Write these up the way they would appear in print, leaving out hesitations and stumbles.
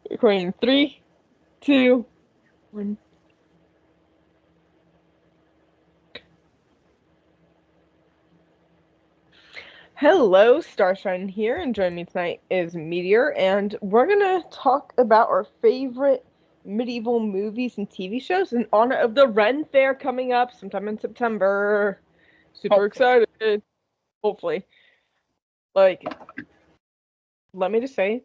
Recording 3, 2, 1. Hello, Starshine here, and joining me tonight is Meteor, and we're gonna talk about our favorite medieval movies and TV shows in honor of the Ren Fair coming up sometime in September. Super Hopefully. excited. Hopefully. Like, let me just say,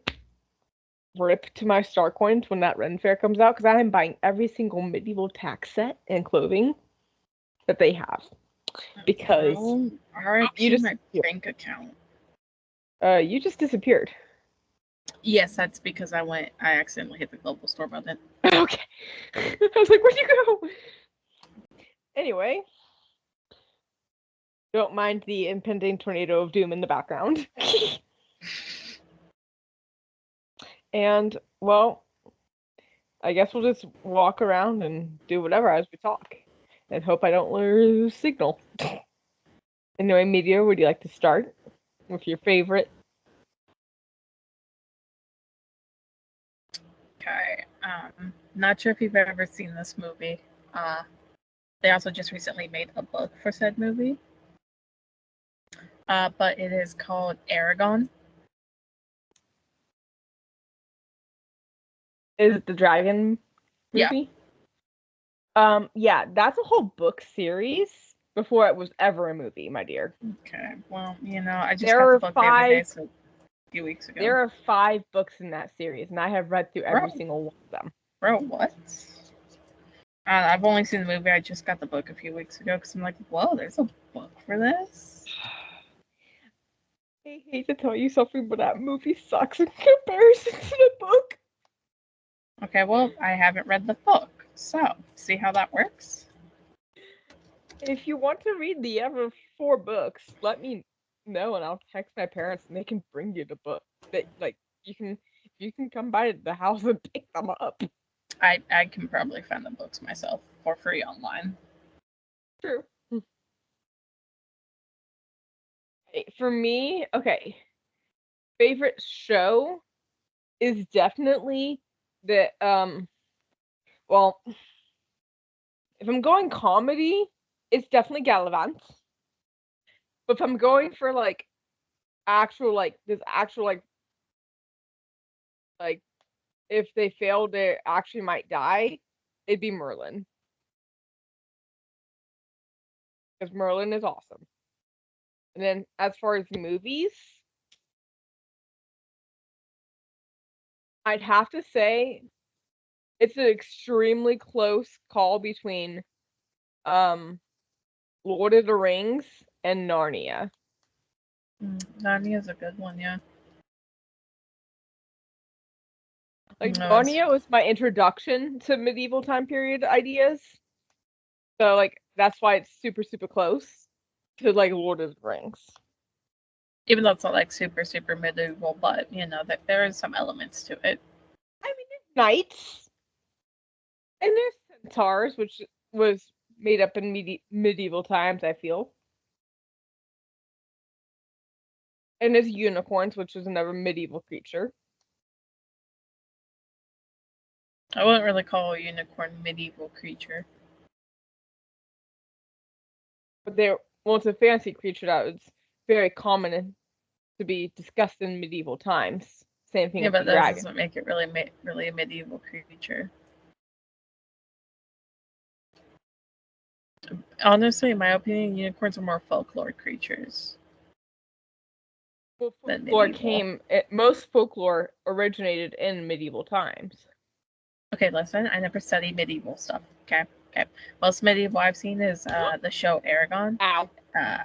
rip to my star coins when that Ren Fair comes out, because I am buying every single medieval tax set and clothing that they have. Because Well, you RIP just my bank account. you just disappeared. Yes, that's because I accidentally hit the global store button. Okay. I was like, where'd you go? Anyway, don't mind the impending tornado of doom in the background. And, well, I guess we'll just walk around and do whatever as we talk. And hope I don't lose signal. Anyway, Meteor, would you like to start with your favorite? Okay. Not sure if you've ever seen this movie. They also just recently made a book for said movie. But it is called Aragon. Is it the dragon Yeah. movie? Yeah, that's a whole book series before it was ever a movie, my dear. Okay. Well, I just got There the are book the other day, five so a few weeks ago. there are 5 books in that series, and I have read through every Bro, single one of them. bro, what? I've only seen the movie. I just got the book a few weeks ago because I'm like, whoa, there's a book for this. I hate to tell you something, but that movie sucks in comparison to the book. Okay, well, I haven't read the book, so see how that works. If you want to read the other 4 books, let me know and I'll text my parents and they can bring you the book. You can come by the house and pick them up. I can probably find the books myself for free online. True. For me, okay, favorite show is definitely the well, if I'm going comedy, it's definitely Gallivant. But if I'm going for like actual like this actual like if they fail they actually might die, it'd be Merlin. Because Merlin is awesome. And then as far as movies, I'd have to say it's an extremely close call between um Lord of the Rings and Narnia. Narnia's a good one, yeah. Like No, it's Narnia was my introduction to medieval time period ideas. So like that's why it's super super close to like Lord of the Rings. even though it's not like super super medieval, but that there is some elements to it. I mean, there's knights and there's centaurs, which was made up in medieval times. I feel, and there's unicorns, which is another medieval creature. I wouldn't really call a unicorn medieval creature. But they're well, it's a fancy creature that was very common to be discussed in medieval times. Same thing Yeah, with the but that dragon. doesn't make it really a medieval creature. Honestly, in my opinion, unicorns are more folklore creatures Well, than folklore medieval. came. Most folklore originated in medieval times. Okay, listen, I never studied medieval stuff. Okay, okay. Most medieval I've seen is the show Aragon. Ow! Uh,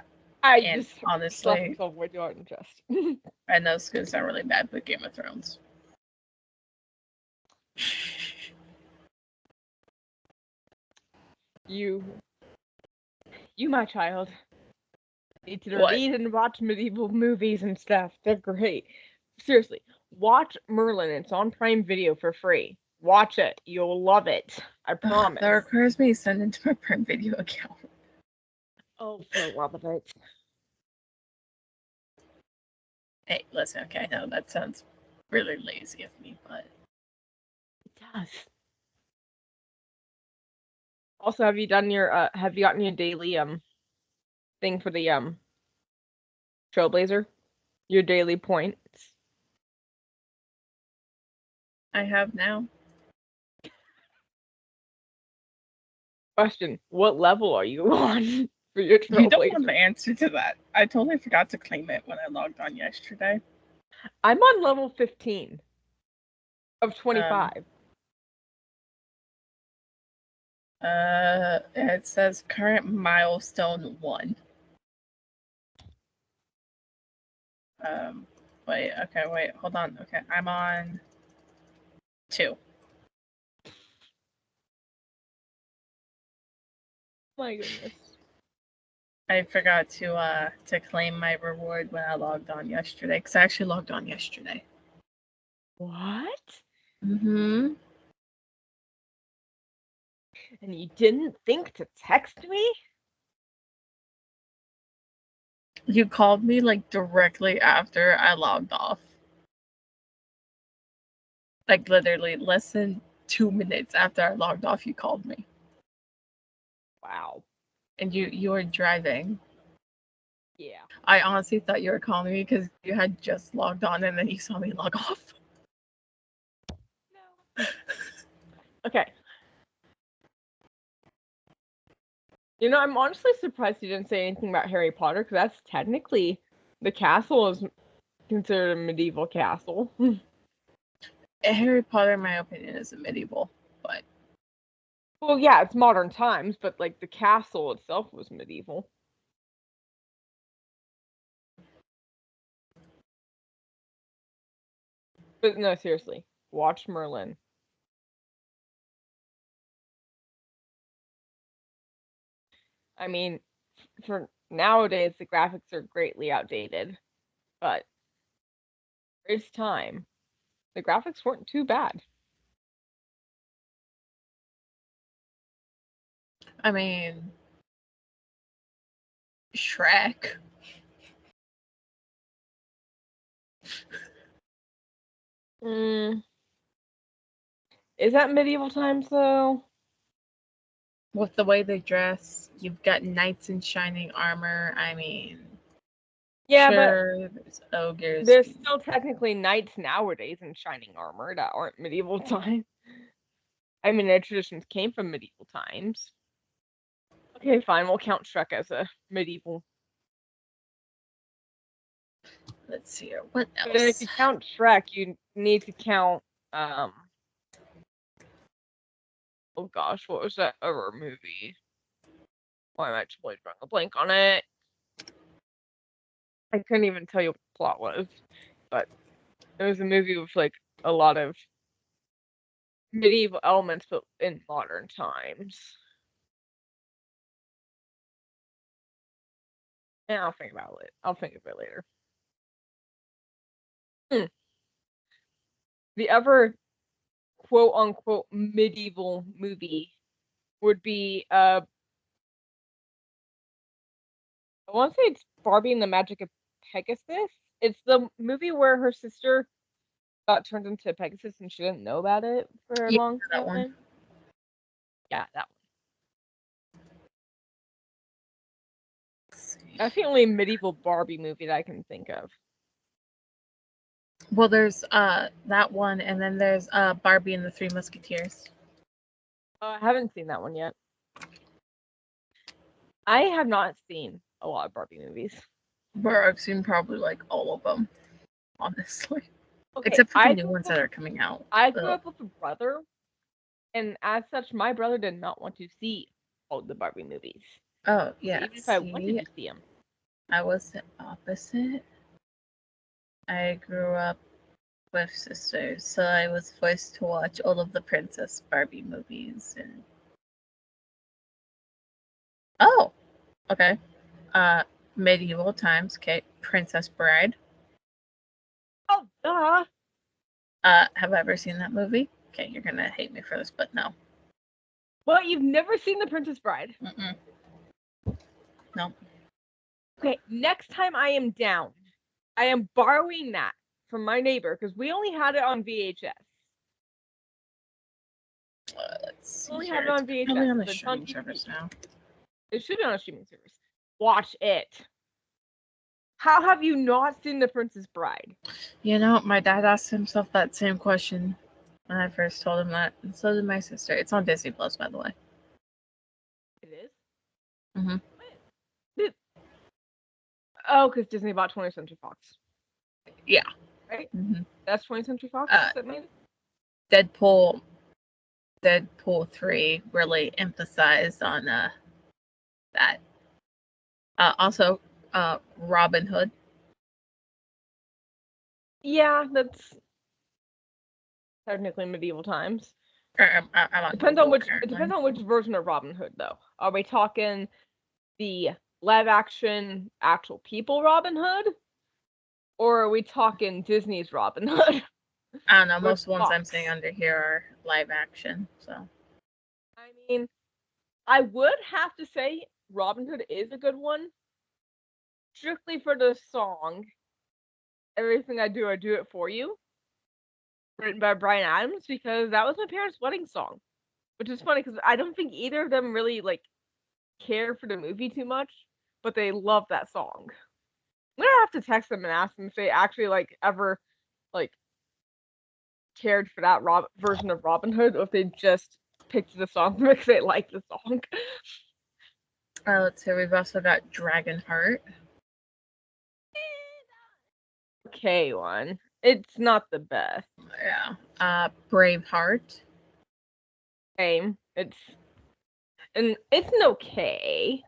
I and just slapped honestly, myself right in the chest. I know it's gonna sound really bad, but Game of Thrones. you, you, my child, need to What? read and watch medieval movies and stuff. They're great. Seriously, watch Merlin. It's on Prime Video for free. Watch it. You'll love it. I Ugh, that promise. requires me to send into my Prime Video account. Oh, for the love of it. Hey, listen, okay, I know that sounds Really lazy of me, but It does. Also, have you gotten your daily thing for the Trailblazer? Your daily points? I have now. Question, what level are you on for your You don't want Trailblazer? the answer to that. I totally forgot to claim it when I logged on yesterday. I'm on level 15 of 25. It says current milestone 1. Wait, hold on. Okay, I'm on 2. My goodness. I forgot to claim my reward when I logged on yesterday, because I actually logged on yesterday. What? Mm-hmm. And you didn't think to text me? You called me like directly after I logged off. Like literally less than 2 minutes after I logged off, you called me. Wow. And you were driving. Yeah. I honestly thought you were calling me because you had just logged on and then you saw me log off. No. Okay. You know, I'm honestly surprised you didn't say anything about Harry Potter, because that's technically, the castle is considered a medieval castle. Harry Potter, in my opinion, is a medieval, but Well, yeah, it's modern times, but like the castle itself was medieval. But no, seriously, watch Merlin. I mean, for nowadays, the graphics are greatly outdated, but for its time, the graphics weren't too bad. I mean, Shrek. Mm. Is that medieval times though? With the way they dress, you've got knights in shining armor. I mean, Yeah, sure, there's ogres. but there's still technically knights nowadays in shining armor that aren't medieval times. I mean, their traditions came from medieval times. Okay, fine, we'll count Shrek as a medieval. Let's see here. What But then if else? you count Shrek, you need to count oh gosh, what was that other movie? Why am I totally drawing a blank on it? I couldn't even tell you what the plot was, but it was a movie with like a lot of medieval elements, but in modern times. And I'll think about it. I'll think of it later. The other quote unquote medieval movie would be I want to say it's Barbie and the Magic of Pegasus. It's the movie where her sister got turned into Pegasus and she didn't know about it for a Yeah, long that one. time. Yeah, that one. That's the only medieval Barbie movie that I can think of. Well, there's that one, and then there's Barbie and the Three Musketeers. I haven't seen that one yet. I have not seen a lot of Barbie movies. Where I've seen probably like all of them, honestly. Okay, Except for the new ones that are coming out. I grew up with a brother, and as such, my brother did not want to see all the Barbie movies. Oh, yeah. So even if I wanted to see them, I was the opposite. I grew up with sisters, so I was forced to watch all of the Princess Barbie movies. And oh, okay. Medieval times. Okay, Princess Bride. oh duh. Have I ever seen that movie? Okay, you're gonna hate me for this, but no. Well, you've never seen The Princess Bride. Mm-mm. No. Okay, next time I am down, I am borrowing that from my neighbor because we only had it on VHS. Let's see. Only Here. have it on It's VHS. probably on the It's streaming TV. service now. It should be on a streaming service. Watch it. How have you not seen The Princess Bride? You know, my dad asked himself that same question when I first told him that, and so did my sister. It's on Disney Plus, by the way. It is? Mm-hmm. Oh, because Disney bought 20th Century Fox. Yeah. Right? Mm-hmm. That's 20th Century Fox that made it? Deadpool 3 really emphasized on that. Also, Robin Hood. Yeah, that's technically medieval times. I'm Depends on which version of Robin Hood, though. Are we talking the live action actual people Robin Hood, or are we talking Disney's Robin Hood? I don't know. Most With ones I'm Fox? seeing under here are live action. So I mean, I would have to say Robin Hood is a good one, strictly for the song. Everything I do it for you, written by Bryan Adams, because that was my parents' wedding song. Which is funny because I don't think either of them really like care for the movie too much, but they love that song. I'm gonna have to text them and ask them if they actually like ever like cared for that version of Robin Hood, or if they just picked the song because they like the song. let's see. We've also got Dragonheart. Okay, one. It's not the best. Yeah. Braveheart. Same. It's an okay.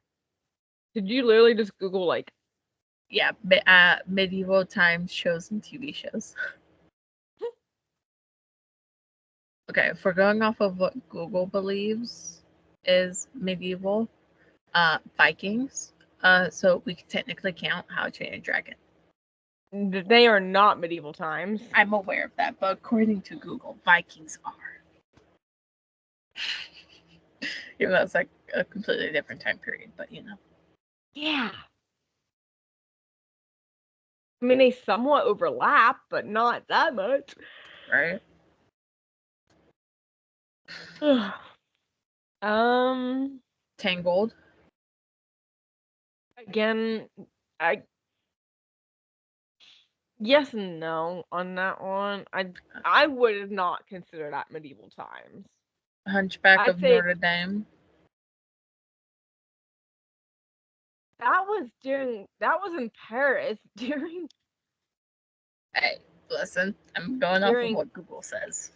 Did you literally just Google like? Yeah. Medieval times shows and TV shows. Okay, if we're going off of what Google believes is medieval, Vikings. So we can technically count How to Train Your Dragon. They are not medieval times. I'm aware of that, but according to Google, Vikings are. Even though it's like a completely different time period, but you know. Yeah. I mean, they somewhat overlap, but not that much. Right? Tangled. Again, yes and no on that one. I would not consider that medieval times. Hunchback of Notre Dame. That was in Paris during. Hey, listen, I'm going off of what Google says.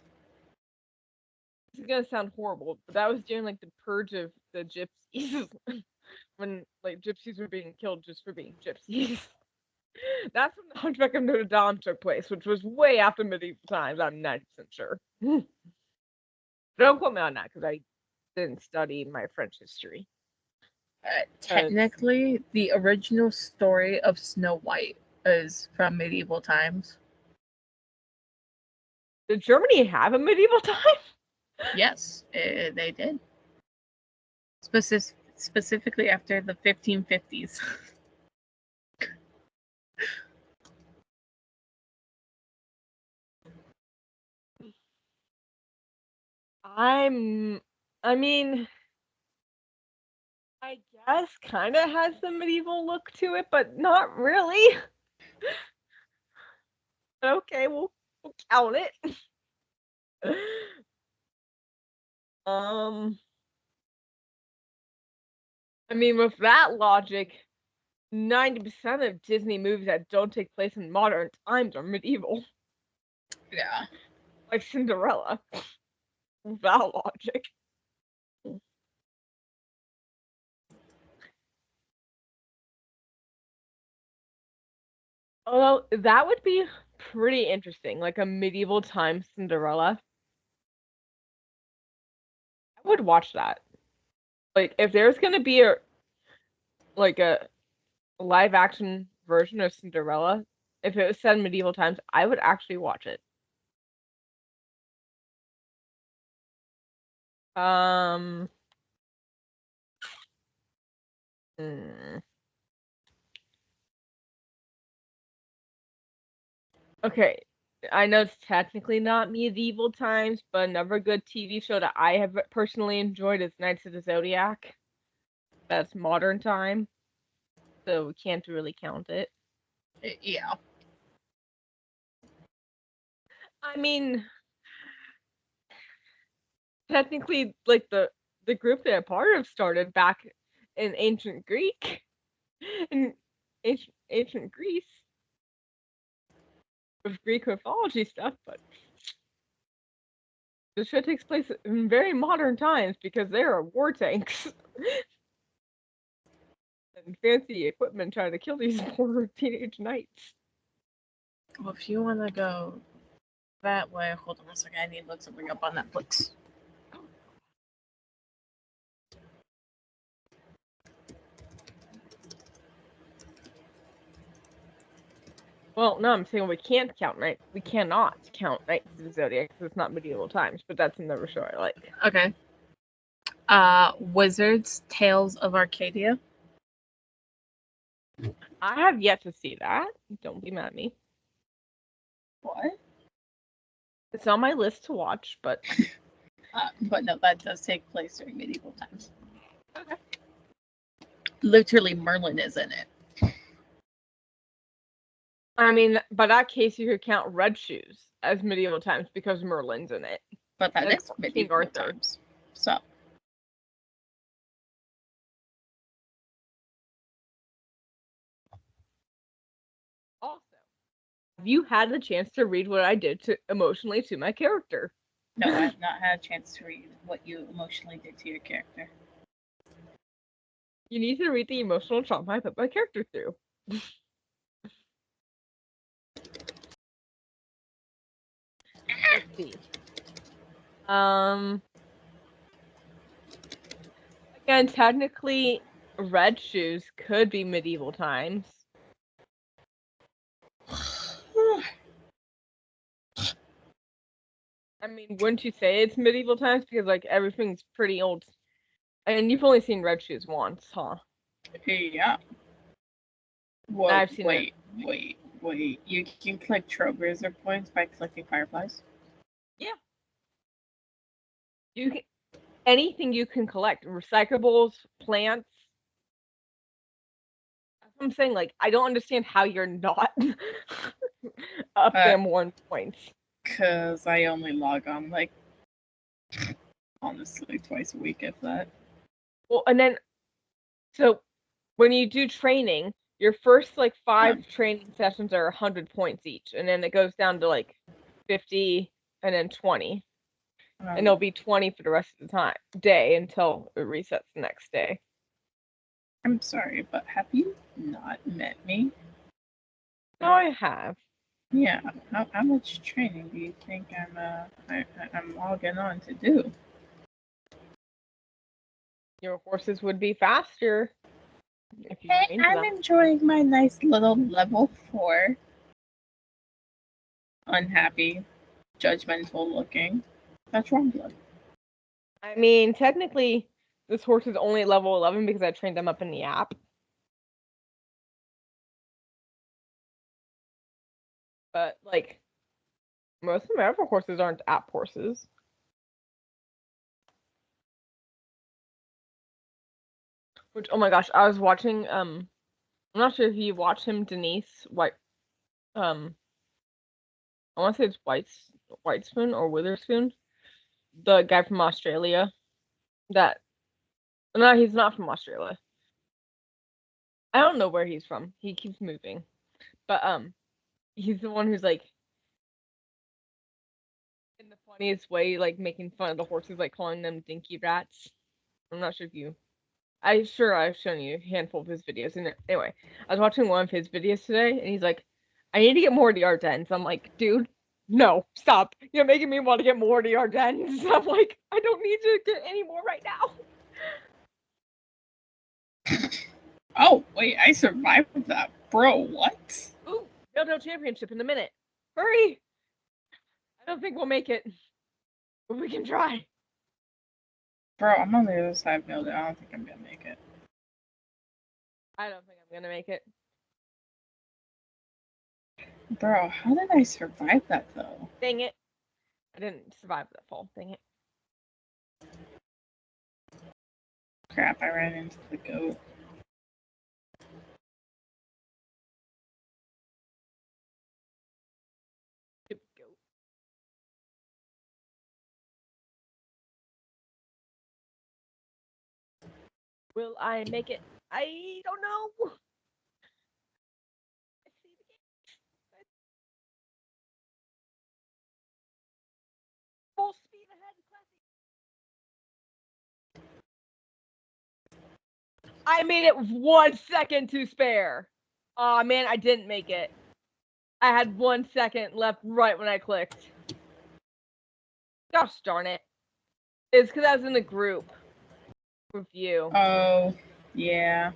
It's gonna sound horrible, but that was during like the purge of the gypsies, when like gypsies were being killed just for being gypsies. That's when the Hunchback of Notre Dame took place, which was way after medieval times. I'm 90% sure. Don't quote me on that because I didn't study my French history. Technically, the original story of Snow White is from medieval times. Did Germany have a medieval time? Yes, they did. Specifically after the 1550s. I mean, I guess kind of has the medieval look to it, but not really. Okay, we'll count it. I mean, with that logic, 90% of Disney movies that don't take place in modern times are medieval. Yeah. Like Cinderella. With that logic. Although that would be pretty interesting, like a medieval time Cinderella. I would watch that. Like if there's gonna be a live action version of Cinderella, if it was set in medieval times, I would actually watch it. Um hmm. Okay, I know it's technically not medieval times, but another good TV show that I have personally enjoyed is Knights of the Zodiac. That's modern time, so we can't really count it. Yeah. I mean, technically, like the group they're part of started back in ancient Greek, in ancient Greece, with Greek mythology stuff, but the show takes place in very modern times because there are war tanks and fancy equipment trying to kill these poor teenage knights. Well, if you want to go that way, hold on a second. I need to look something up on Netflix. Well, no, I'm saying we can't count Knights. We cannot count Knights of the Zodiac because it's not medieval times, but that's another show I like. Okay. Wizards Tales of Arcadia. I have yet to see that. Don't be mad at me. What? It's on my list to watch, but But no, that does take place during medieval times. okay. Literally, Merlin is in it. I mean, by that case, you could count Red Shoes as medieval times because Merlin's in it. But that Like is King medieval Arthur. times. So. Also, have you had the chance to read what I did to emotionally to my character? No, I have not had a chance to read what you emotionally did to your character. You need to read the emotional trauma I put my character through. Let's see. Again, technically, Red Shoes could be medieval times. I mean, wouldn't you say it's medieval times? Because, like, everything's pretty old. And you've only seen Red Shoes once, huh? Yeah. Whoa, I've seen wait. You can collect Trailblazer points by collecting fireflies? Yeah. You can, anything you can collect. Recyclables, plants. That's what I'm saying. Like, I don't understand how you're not up them 1 points. Because I only log on, like, honestly, twice a week, if that. Well, and then, so when you do training, your first like 5 training sessions are 100 points each, and then it goes down to like 50 and then 20. And it'll be 20 for the rest of the day until it resets the next day. I'm sorry, but have you not met me? No, I have. Yeah. How much training do you think I'm logging on to do? Your horses would be faster if you Hey, trained I'm them. enjoying my nice little level 4. Unhappy, judgmental looking. That's wrong, blood. I mean, technically, this horse is only level 11 because I trained them up in the app. But, like, most of my other horses aren't app horses. Which, oh my gosh, I was watching, I'm not sure if you watch him, Denise White, I want to say it's Whitespoon or Witherspoon, the guy from Australia. That no, he's not from Australia. I don't know where he's from. He keeps moving, but he's the one who's like in the funniest way, like making fun of the horses, like calling them dinky rats. I'm not sure if you. I've shown you a handful of his videos. And anyway, I was watching one of his videos today, and he's like, "I need to get more of the Ardennes." I'm like, "Dude, no, stop! You're making me want to get more of the Ardennes." I'm like, "I don't need to get any more right now." Oh, wait, I survived that. Bro, what? Ooh, no championship in a minute. Hurry! I don't think we'll make it, but we can try. Bro, I'm on the other side of Building. I don't think I'm gonna make it. I don't think I'm gonna make it. Bro, how did I survive that though? Dang it. I didn't survive that fall. Dang it. Crap, I ran into the goat. Stupid goat. Will I make it? I don't know. I see the game. Full speed ahead, classy. I made it with 1 second to spare. Aw, man, I didn't make it. I had 1 second left right when I clicked. Gosh darn it. It's because I was in a group with you. Oh, yeah.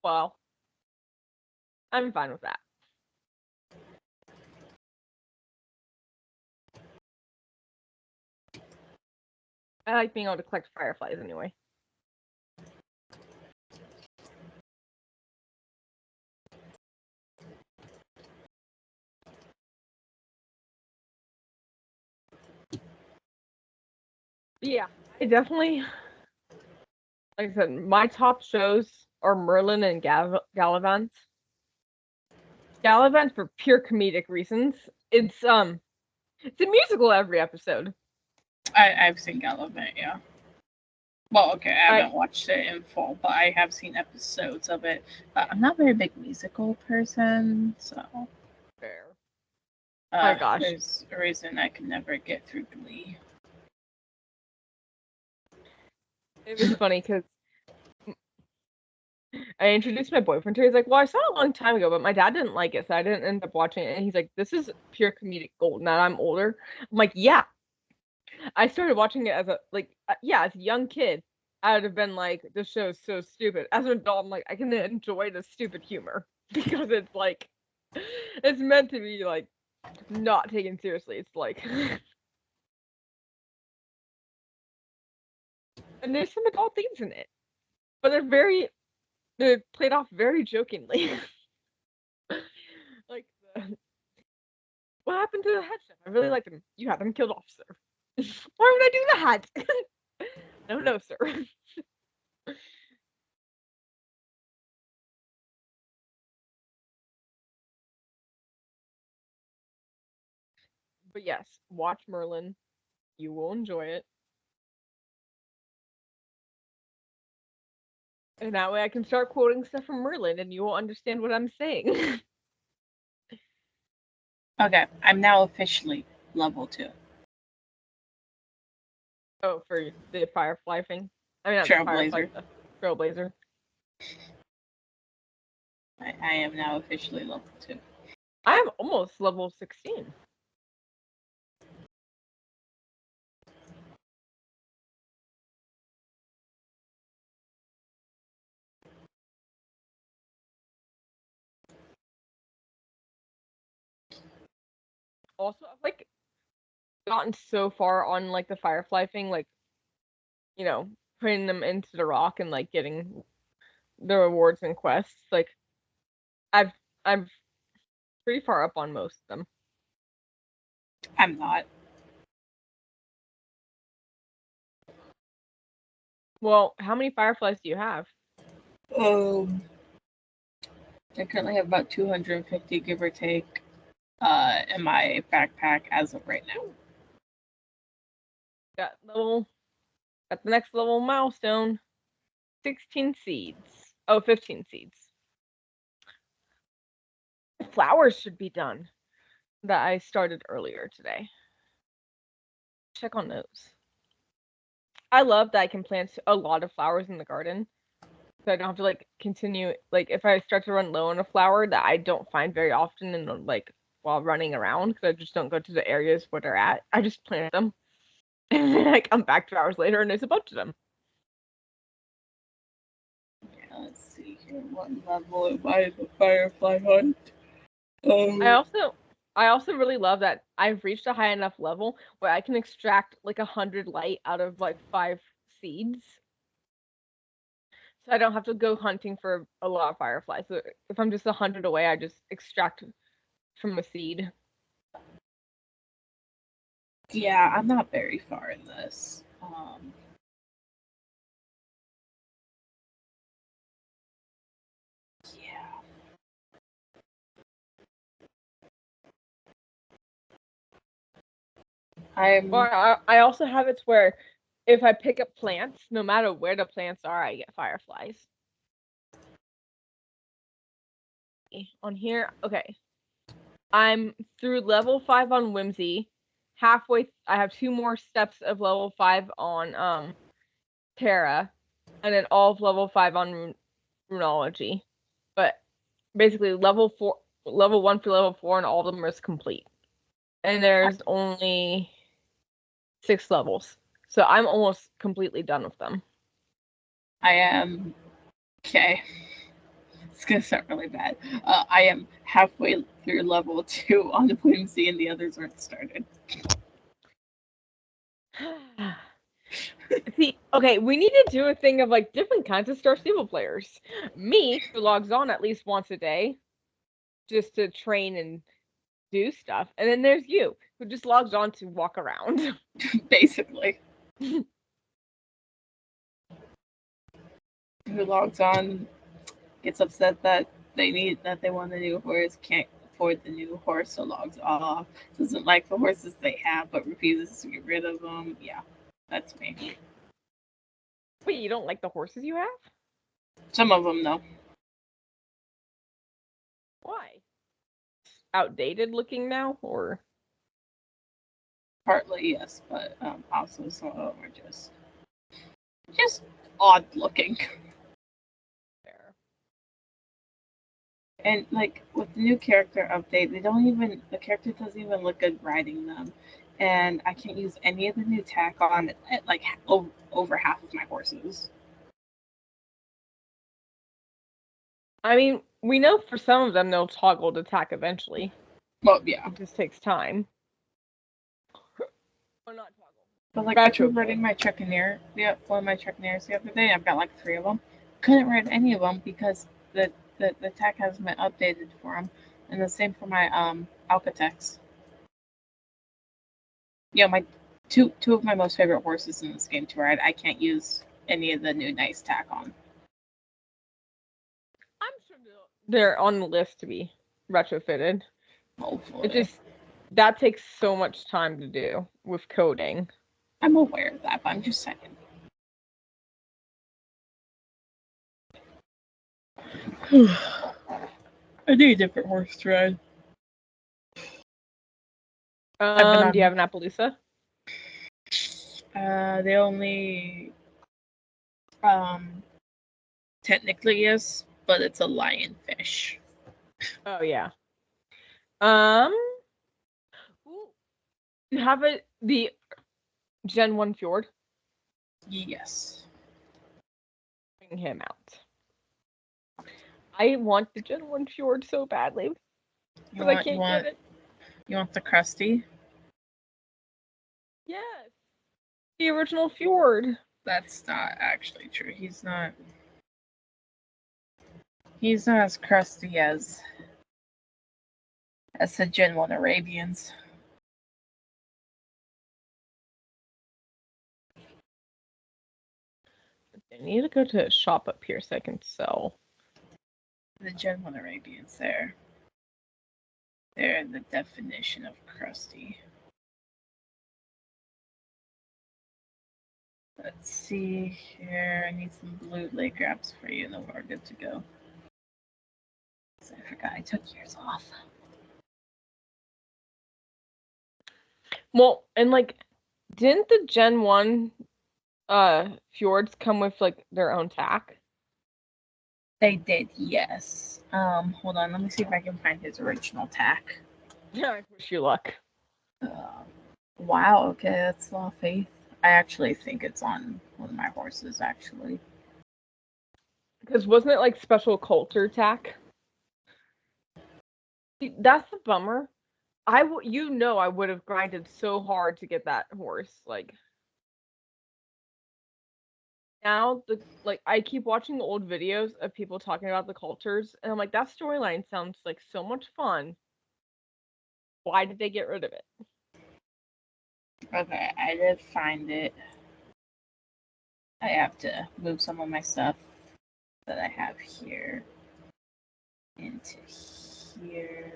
Well, I'm fine with that. I like being able to collect fireflies anyway. Yeah, I definitely, like I said, my top shows are Merlin and Gallivant. Gallivant for pure comedic reasons. It's a musical every episode. I've seen Gallivant, yeah. Well, okay, I haven't watched it in full, but I have seen episodes of it. I'm not a very big musical person, so. Fair. My gosh. There's a reason I could never get through Glee. It was funny because I introduced my boyfriend to it. He's like, well, I saw it a long time ago, but my dad didn't like it, so I didn't end up watching it. And he's like, this is pure comedic gold. Now I'm older. I'm like, yeah. I started watching it as a, as a young kid. I would have been like, this show is so stupid. As an adult, I'm like, I can enjoy the stupid humor because it's like, it's meant to be like not taken seriously. It's like, and there's some adult themes in it, but they're played off very jokingly. Like, what happened to the head chef? I really liked him. You had him killed off, sir. Why would I do that? No, no, sir. But yes, watch Merlin. You will enjoy it. And that way I can start quoting stuff from Merlin and you will understand what I'm saying. Okay, I'm now officially level 2. Oh, for the Firefly thing? I mean, not the Firefly, Trailblazer. the Trailblazer. I am now officially level 2. I am almost level 16. Also, I've like gotten so far on like the Firefly thing, like, you know, putting them into the rock and like getting the rewards and quests. Like, I've I'm pretty far up on most of them. I'm not. Well, how many Fireflies do you have? I currently have about 250, give or take, in my backpack as of right now. Got at the next level milestone. 16 seeds. Oh, 15 seeds. Flowers should be done that I started earlier today. Check on those. I love that I can plant a lot of flowers in the garden. So I don't have to like continue like if I start to run low on a flower that I don't find very often in like while running around because I just don't go to the areas where they're at. I just plant them. And then I come back 2 hours later and there's a bunch of them. Yeah, let's see here. What level am I in the Firefly Hunt? I also really love that I've reached a high enough level where I can extract like 100 light out of like 5 seeds. So I don't have to go hunting for a lot of fireflies. So if I'm just 100 away, I just extract from a seed. Yeah, I'm not very far in this. Yeah. I also have it where if I pick up plants, no matter where the plants are, I get fireflies. On here, okay. I'm through level 5 on Whimsy. Halfway, I have 2 more steps of level 5 on Terra, and then all of level 5 on Runology. But basically, level 1 for level 4, and all of them is complete. And there's only 6 levels, so I'm almost completely done with them. I am okay. It's gonna sound really bad. I am halfway through level 2 on the Whimsy, and the others aren't started. See, okay, we need to do a thing of like different kinds of Star Stable players. Me, who logs on at least once a day, just to train and do stuff, and then there's you, who just logs on to walk around. Basically. Who logs on, gets upset that they want a new horse, can't afford the new horse, so logs off, doesn't like the horses they have, but refuses to get rid of them. Yeah, that's me. Wait, you don't like the horses you have? Some of them, though. Why? Outdated looking now, or? Partly, yes, but also some of them are just odd looking. Fair. And like with the new character update, the character doesn't even look good riding them, and I can't use any of the new tack on at like over half of my horses. I mean, we know for some of them they'll toggle to attack eventually. Well, yeah. It just takes time. Or not toggle. But like I tried riding my Trycaneer, one of my Trycaneers the other day. I've got like 3 of them. Couldn't ride any of them because the attack hasn't been updated for them, and the same for my Alcatex. Yeah, my two of my most favorite horses in this game to ride. I can't use any of the new nice tack on. I'm sure they're on the list to be retrofitted. Hopefully. It just that takes so much time to do with coding. I'm aware of that, but I'm just saying. I need a different horse to ride. Do you have an Appaloosa? They only technically yes, but it's a lionfish. Oh yeah. You have the Gen 1 Fjord? Yes. Bring him out. I want the Gen 1 Fjord so badly, but I can't get it. You want the Krusty? Yes. The original Fjord. That's not actually true. He's not as crusty as the Gen 1 Arabians. I need to go to a shop up here so I can sell. The Gen 1 Arabians, they're the definition of crusty. Let's see here. I need some blue leg wraps for you, and then we're good to go. I forgot I took yours off. Well, and like, didn't the Gen 1 Fjords come with like their own tack? They did, yes. Hold on, let me see if I can find his original tack. Yeah, I wish you luck. Wow, okay, that's Law Faith. I actually think it's on one of my horses, actually. Because wasn't it like special Coulter tack? See, that's the bummer. I would have grinded so hard to get that horse. Like now, I keep watching the old videos of people talking about the Coulters, and I'm like, that storyline sounds like so much fun. Why did they get rid of it? Okay, I did find it. I have to move some of my stuff that I have here into here.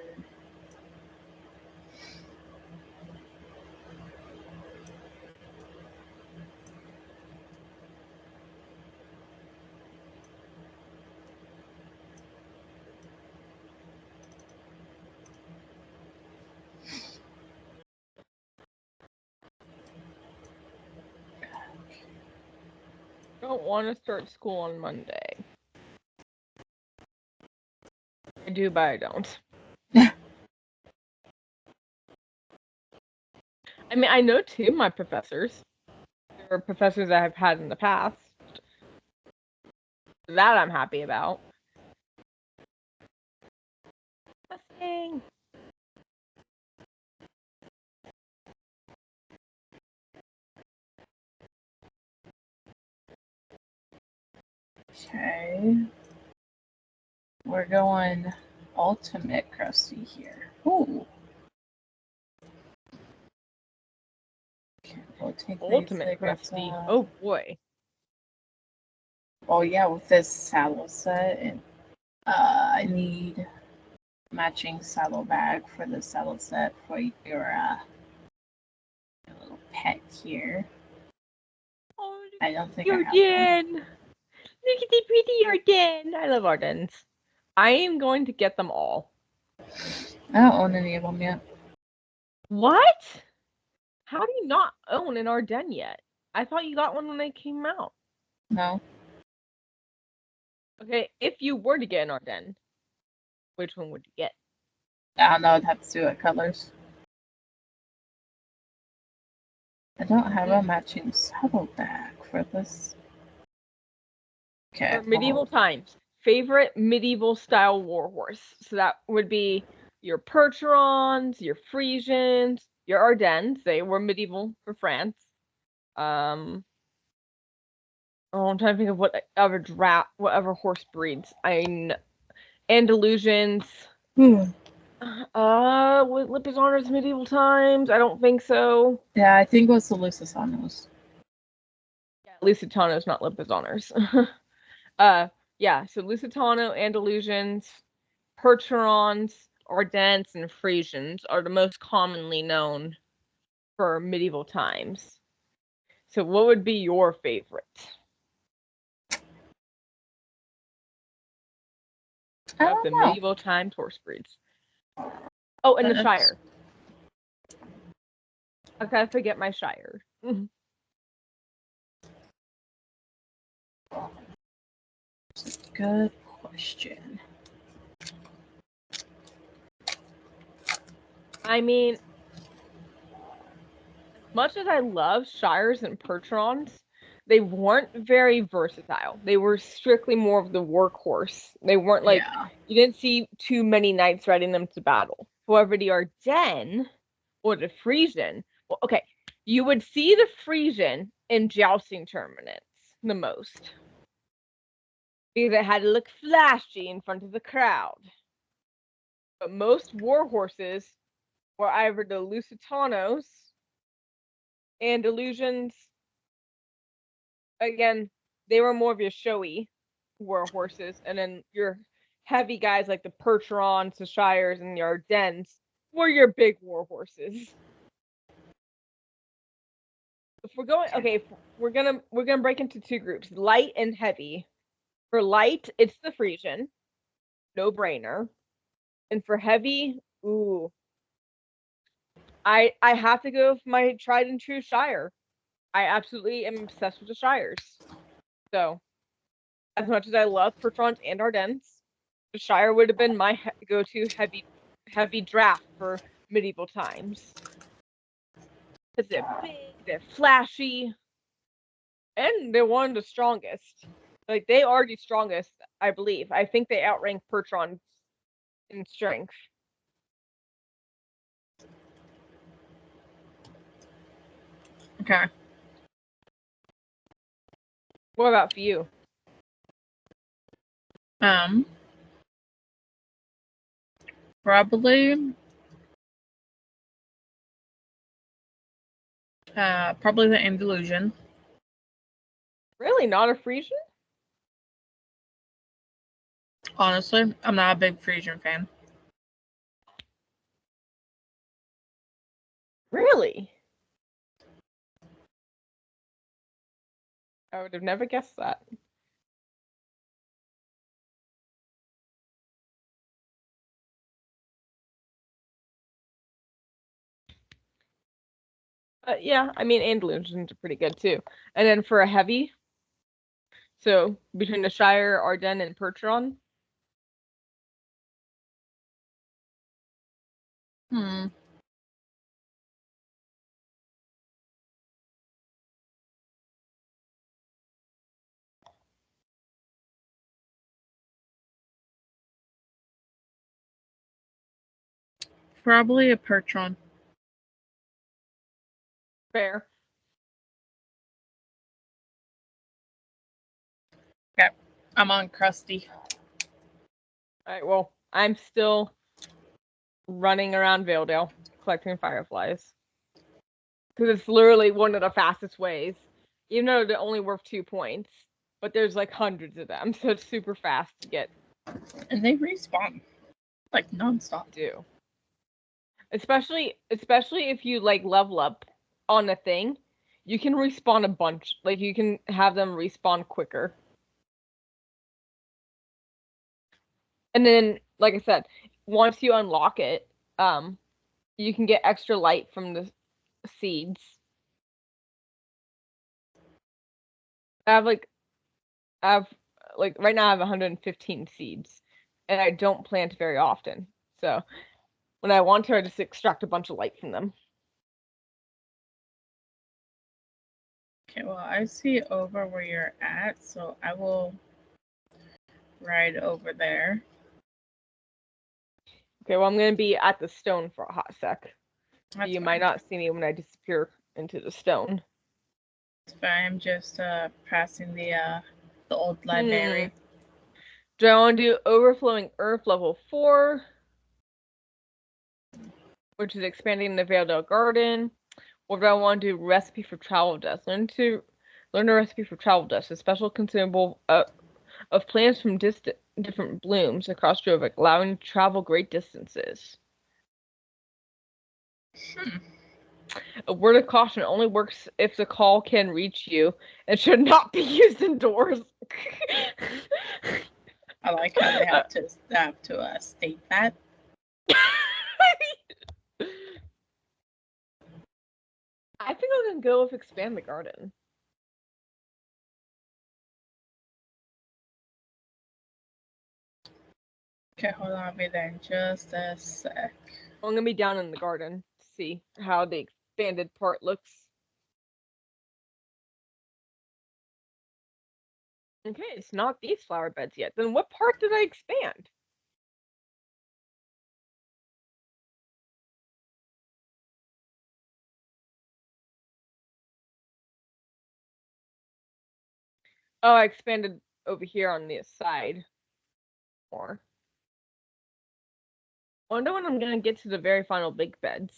Don't want to start school on Monday. I do, but I don't. I mean, I know two of my professors. There are professors that I've had in the past. That I'm happy about. Nothing. Okay. We're going ultimate crusty here. Ooh. Okay, we'll take Ultimate crusty. Oh boy. Well, yeah, with this saddle set, and I need matching saddle bag for the saddle set for your little pet here. Oh, I don't think I have Arden. Look at the pretty Arden. I love Ardens. I am going to get them all. I don't own any of them yet. What? How do you not own an Arden yet? I thought you got one when they came out. No. Okay, if you were to get an Arden, which one would you get? I don't know. I'd have to see what colors. I don't have a matching saddle bag for this. Okay. For medieval times, favorite medieval style warhorse. So that would be your Percherons, your Frisians, your Ardennes. They were medieval for France. Oh, I'm trying to think of whatever horse breeds. Andalusians. With Lipizzaner's medieval times? I don't think so. Yeah, I think it was the Lusitanos. Yeah, Lusitanos, not Lipizzaner's. Yeah, so Lusitano, Andalusians, Percherons, Ardennes, and Frisians are the most commonly known for medieval times. So what would be your favorite? Of the medieval times horse breeds. Oh, and the Shire. I gotta forget my Shire. Good question. I mean, as much as I love Shires and Percherons, they weren't very versatile. They were strictly more of the workhorse. They weren't like, you didn't see too many knights riding them to battle. However, the Ardennes or the Frisian, well, okay, you would see the Frisian in jousting tournaments the most. Because it had to look flashy in front of the crowd. But most war horses were either the Lusitanos, Andalusians. Again, they were more of your showy war horses, and then your heavy guys like the Percherons, the Shires, and the Ardennes were your big war horses. If we're going, okay, we're gonna break into two groups: light and heavy. For light, it's the Frisian, no brainer, and for heavy, ooh, I have to go with my tried and true Shire. I absolutely am obsessed with the Shires. So, as much as I love Percherons and Ardennes, the Shire would have been my go-to heavy draft for medieval times. Because they're big, they're flashy, and they're one of the strongest. Like, they are the strongest, I believe. I think they outrank Percherons in strength. Okay. What about for you? Probably Probably the Andalusian. Really? Not a Frisian? Honestly, I'm not a big Frisian fan. Really? I would have never guessed that. Yeah, I mean, Andalusians are pretty good too. And then for a heavy, so between the Shire, Ardennes, and Percheron, Hmm. Probably a Percheron. fair. Okay. I'm on Crusty. All right, well, I'm still running around Valedale collecting fireflies. Because it's literally one of the fastest ways. Even though they're only worth 2 points. But there's like hundreds of them, so it's super fast to get And they respawn. Like nonstop. do. Especially if you like level up on a thing, you can respawn a bunch. Like you can have them respawn quicker. And then, like I said, once you unlock it, you can get extra light from the seeds. I have like I have like right now I have 115 seeds, and I don't plant very often. So when I want to, I just extract a bunch of light from them. Okay, well, I see over where you're at, so I will ride over there. Okay, well I'm gonna be at the stone for a hot sec. That's You fine. might not see me when I disappear into the stone. It's fine. I'm just passing the old library. Do I want to do Overflowing Earth level 4, which is expanding the Valedale Garden, or do I want to do Recipe for Travel Dust? Learn a recipe for travel dust, a special consumable of plants from different blooms across Jorvik, allowing you to travel great distances. A word of caution only works if the call can reach you and should not be used indoors. I like how they have to state that. I think I'm gonna go with Expand the Garden. Okay, hold on. I'll be there in just a sec. I'm gonna be down in the garden to see how the expanded part looks. Okay, it's not these flower beds yet. Then what part did I expand? Oh, I expanded over here on this side more. I wonder when I'm gonna get to the very final big beds.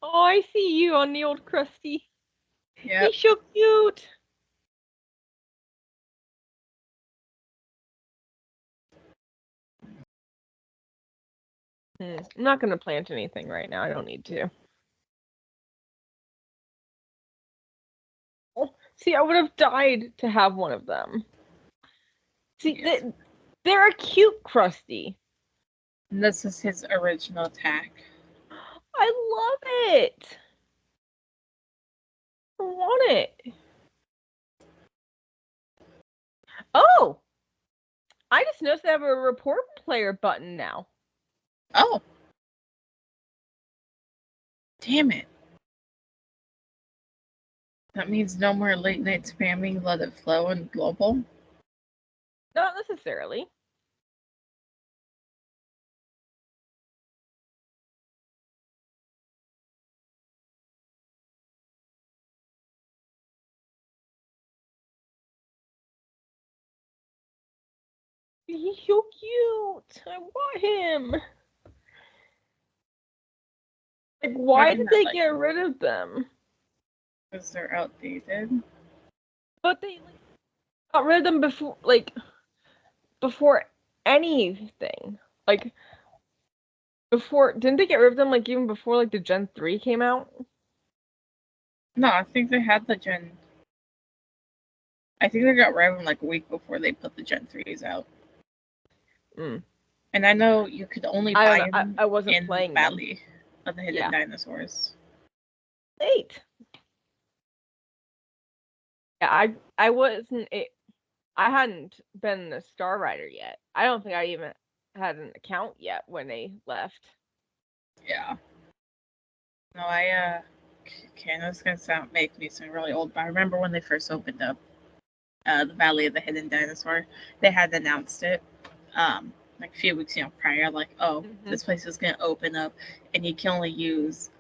Oh, I see you on the old Krusty. Yep. He's so cute. I'm not gonna plant anything right now. I don't need to. Oh, see, I would have died to have one of them. See, Yes. they're a cute Krusty. And this is his original attack. I love it. I want it. Oh, I just noticed I have a report player button now. Oh. Damn it. That means no more late night spamming, let it flow in global. Not necessarily. He's so cute. I want him. Like, why did they get rid of them? Because they're outdated. But they got rid of them before anything. Like, didn't they get rid of them like even before like the Gen 3 came out? No, I think they had the Gen. I think they got rid of them like a week before they put the Gen 3s out. Mm. And I know you could only buy them I wasn't in playing Valley of the Hidden Yeah. Dinosaurs. 8. Yeah, I wasn't. I hadn't been a Star Rider yet. I don't think I even had an account yet when they left. Yeah. No, okay, that's gonna make me sound really old, but I remember when they first opened up the Valley of the Hidden Dinosaur, they had announced it, like a few weeks, prior, like, oh, this place is gonna open up, and you can only use,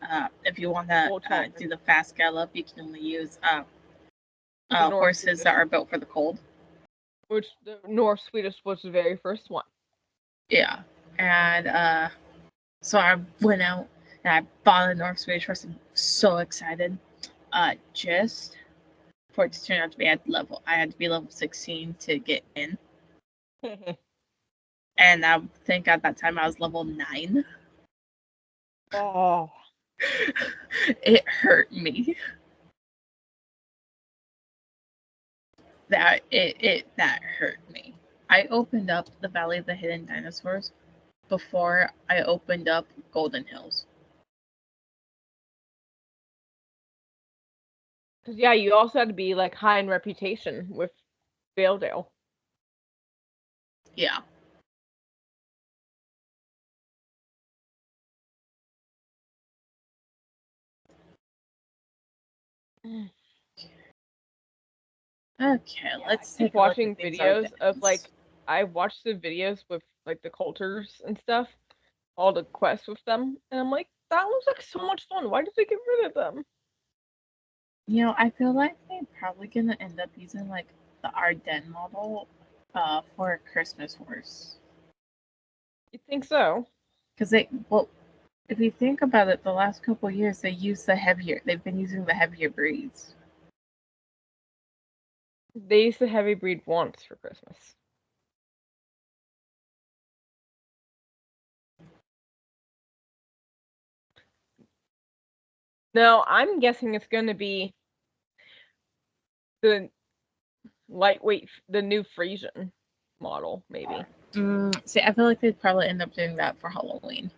if you want to do the fast gallop, you can only use horses that are built for the cold. Which the North Swedish was the very first one. Yeah, and so I went out and I bought a North Swedish horse. I'm so excited. Just for it to turn out to be I had to be level 16 to get in. And I think at that time I was level 9. Oh. It hurt me. That hurt me. I opened up the Valley of the Hidden Dinosaurs before I opened up Golden Hills. Because, yeah, you also had to be, like, high in reputation with Valedale. Yeah. Okay, let's take a look at videos of, like, I watched the videos with, like, the Coulters and stuff, all the quests with them, and I'm like, that looks like so much fun. Why did they get rid of them? I feel like they're probably gonna end up using like the Ardennes model for a Christmas horse. You think so? Because if you think about it, the last couple years they've been using the heavier breeds. They used the heavy breed once for Christmas. No, I'm guessing it's going to be the lightweight, the new Frisian model, maybe. See, I feel like they'd probably end up doing that for Halloween.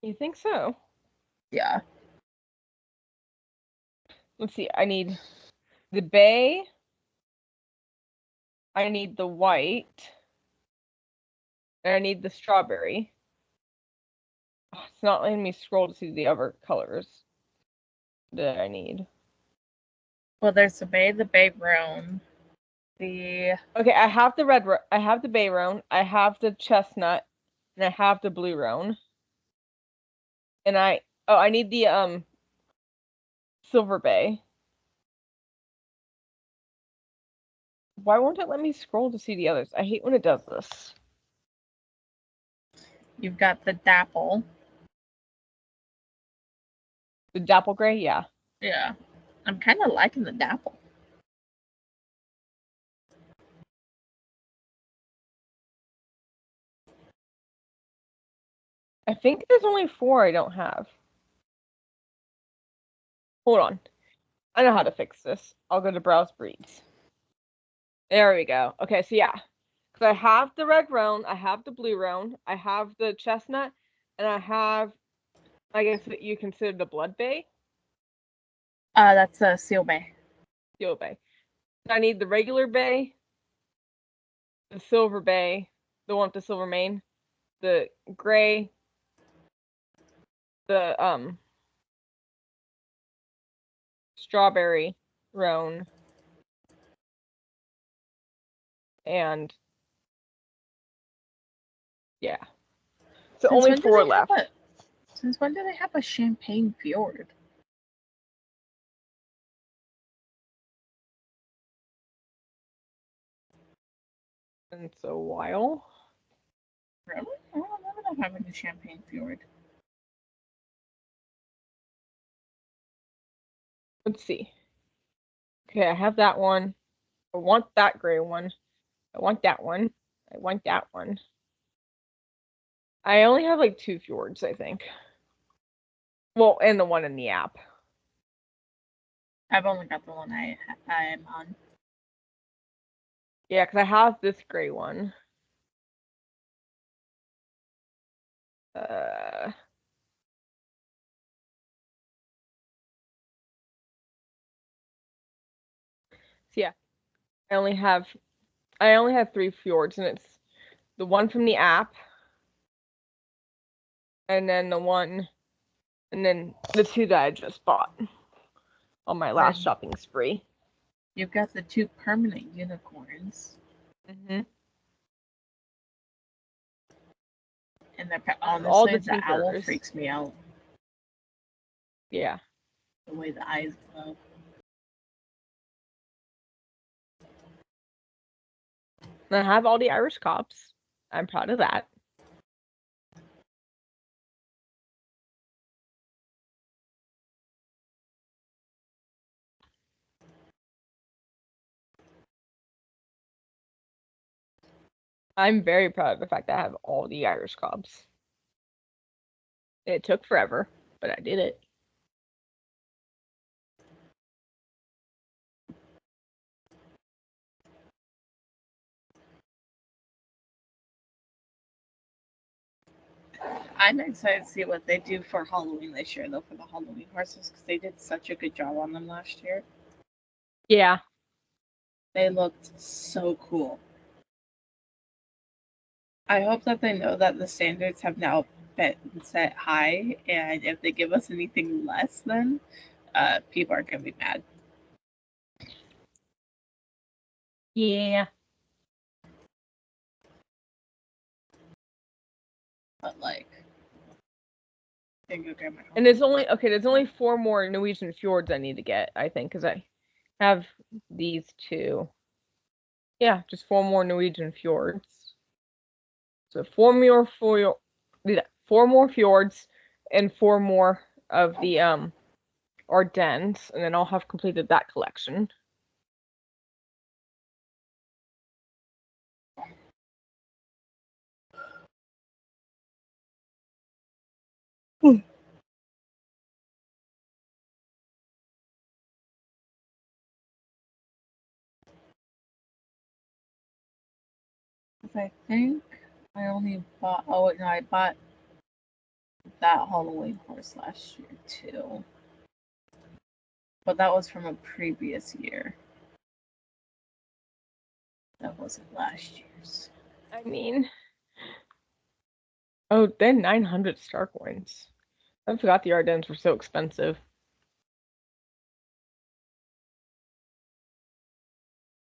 You think so? Yeah. Let's see. I need the bay. I need the white. And I need the strawberry. It's not letting me scroll to see the other colors that I need. Well, there's the bay roan, okay, I have the bay roan, I have the chestnut, and I have the blue roan. And I need the silver bay. Why won't it let me scroll to see the others? I hate when it does this. You've got the dapple. The dapple gray, yeah. Yeah. I'm kind of liking the dapple. I think there's only 4 I don't have. Hold on. I know how to fix this. I'll go to browse breeds. There we go. Okay, so yeah. Because I have the red roan, I have the blue roan, I have the chestnut, and I have, I guess what you consider the blood bay. That's a seal bay. Seal bay. I need the regular bay, the silver bay, the one with the silver mane, the gray, the strawberry roan, and yeah. So only 4 left. Since when do they have a Champagne Fjord? since a while. Really? I don't remember them having a Champagne Fjord. Let's see. Okay, I have that one. I want that gray one. I want that one. I want that one. I only have like 2 fjords, I think. Well, and the one in the app. I've only got the one I am on. Yeah, because I have this gray one. So yeah, I only have 3 fjords, and it's the one from the app, and then the 2 that I just bought on my last shopping spree. You've got the 2 permanent unicorns. Mm-hmm. And honestly, the owl freaks me out. Yeah. The way the eyes glow. And I have all the Irish cops. I'm proud of that. I'm very proud of the fact that I have all the Irish cops. It took forever, but I did it. I'm excited to see what they do for Halloween this year, though, for the Halloween horses, because they did such a good job on them last year. Yeah. They looked so cool. I hope that they know that the standards have now been set high, and if they give us anything less than, people are going to be mad. Yeah. But, like, and there's only 4 more Norwegian fjords I need to get, I think, because I have these 2. Yeah, just 4 more Norwegian fjords. So 4 more fjords and 4 more of the Ardennes, and then I'll have completed that collection. I think I only bought. Oh no, I bought that Halloween horse last year too, but that was from a previous year. That wasn't last year's. I mean, oh, then 900 star coins. I forgot the Ardennes were so expensive.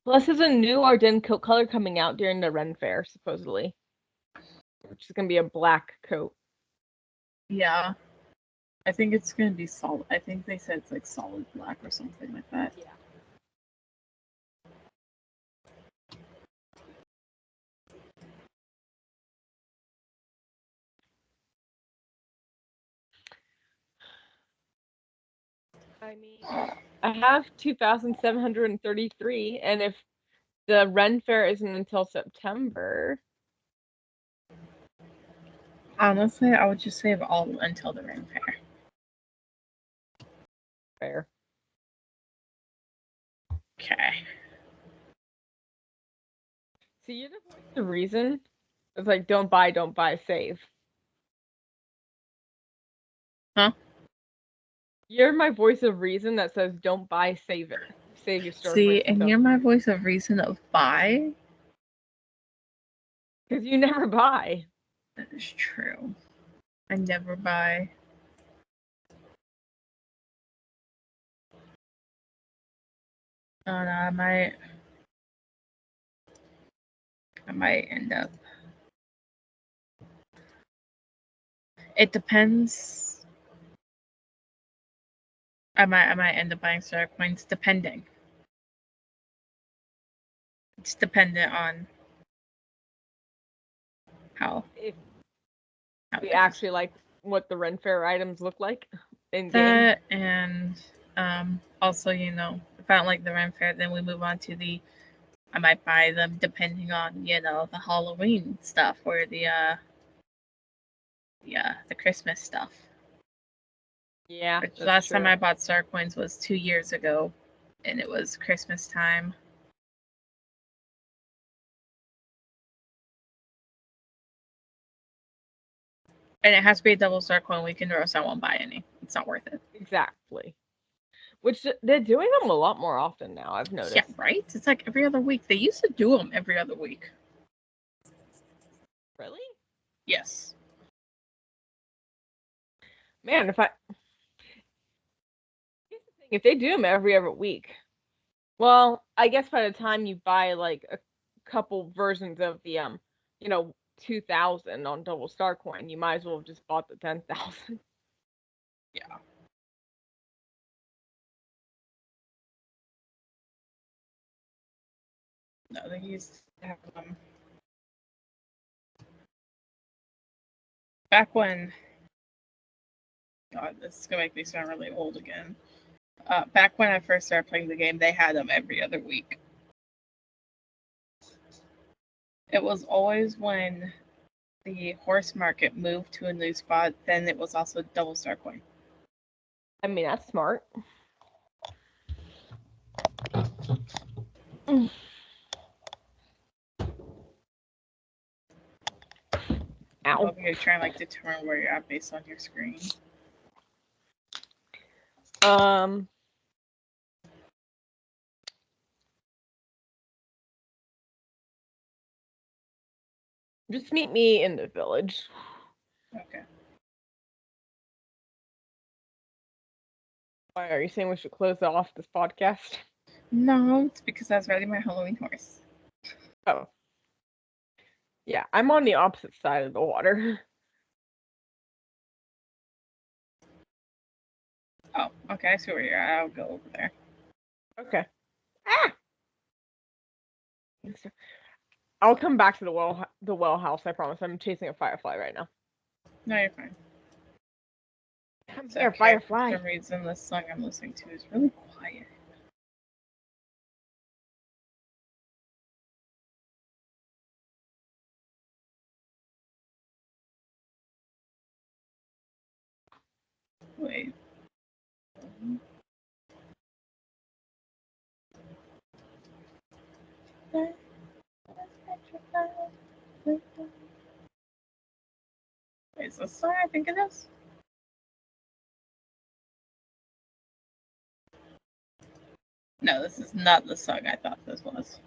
Plus, there's a new Ardennes coat color coming out during the Ren Fair, supposedly, which is gonna be a black coat. Yeah, I think it's gonna be solid. I think they said it's like solid black or something like that. Yeah. I mean, I have 2,733, and if the Ren Fair isn't until September. Honestly, I would just save all until the Ren Fair. Fair. Okay. See, you're the voice of reason. It's like, don't buy, save. Huh? You're my voice of reason that says, don't buy, save it. Save your store. See, and you're my voice of reason of buy. Because you never buy. That is true. I never buy. Oh no, I might end up. It depends. I might end up buying star coins depending. It's dependent on How? If How we it actually like what the Ren Fair items look like in goes. game. That and also, if I don't like the Ren Fair, then we move on to I might buy them depending on, the Halloween stuff or the Christmas stuff. Yeah. Which that's last time true. I bought Star Coins was 2 years ago, and it was Christmas time. And it has to be a double Star Coin weekend or else I won't buy any. It's not worth it. Exactly. Which they're doing them a lot more often now, I've noticed. Yeah, right? It's like every other week. They used to do them every other week. Really? Yes. Man, here's the thing, if they do them every other week, well, I guess by the time you buy like a couple versions of the 2000 on double star coin, you might as well have just bought the 10,000. Yeah. No, they used to have them. Back when, God, this is gonna make me sound really old again. Back when I first started playing the game, they had them every other week. It was always when the horse market moved to a new spot, then it was also double star coin. I mean, that's smart. Ow. Over here trying to determine where you're at based on your screen. Just meet me in the village. Okay. Why are you saying we should close off this podcast? No, it's because I was riding my Halloween horse. Oh. Yeah, I'm on the opposite side of the water. Oh, okay, I see where you're at. I'll go over there. Okay. Ah! I'll come back to the well house, I promise. I'm chasing a firefly right now. No, you're fine. Come here, firefly. For some reason, this song I'm listening to is really quiet. Wait. Is this song I think it is? No, this is not the song I thought this was.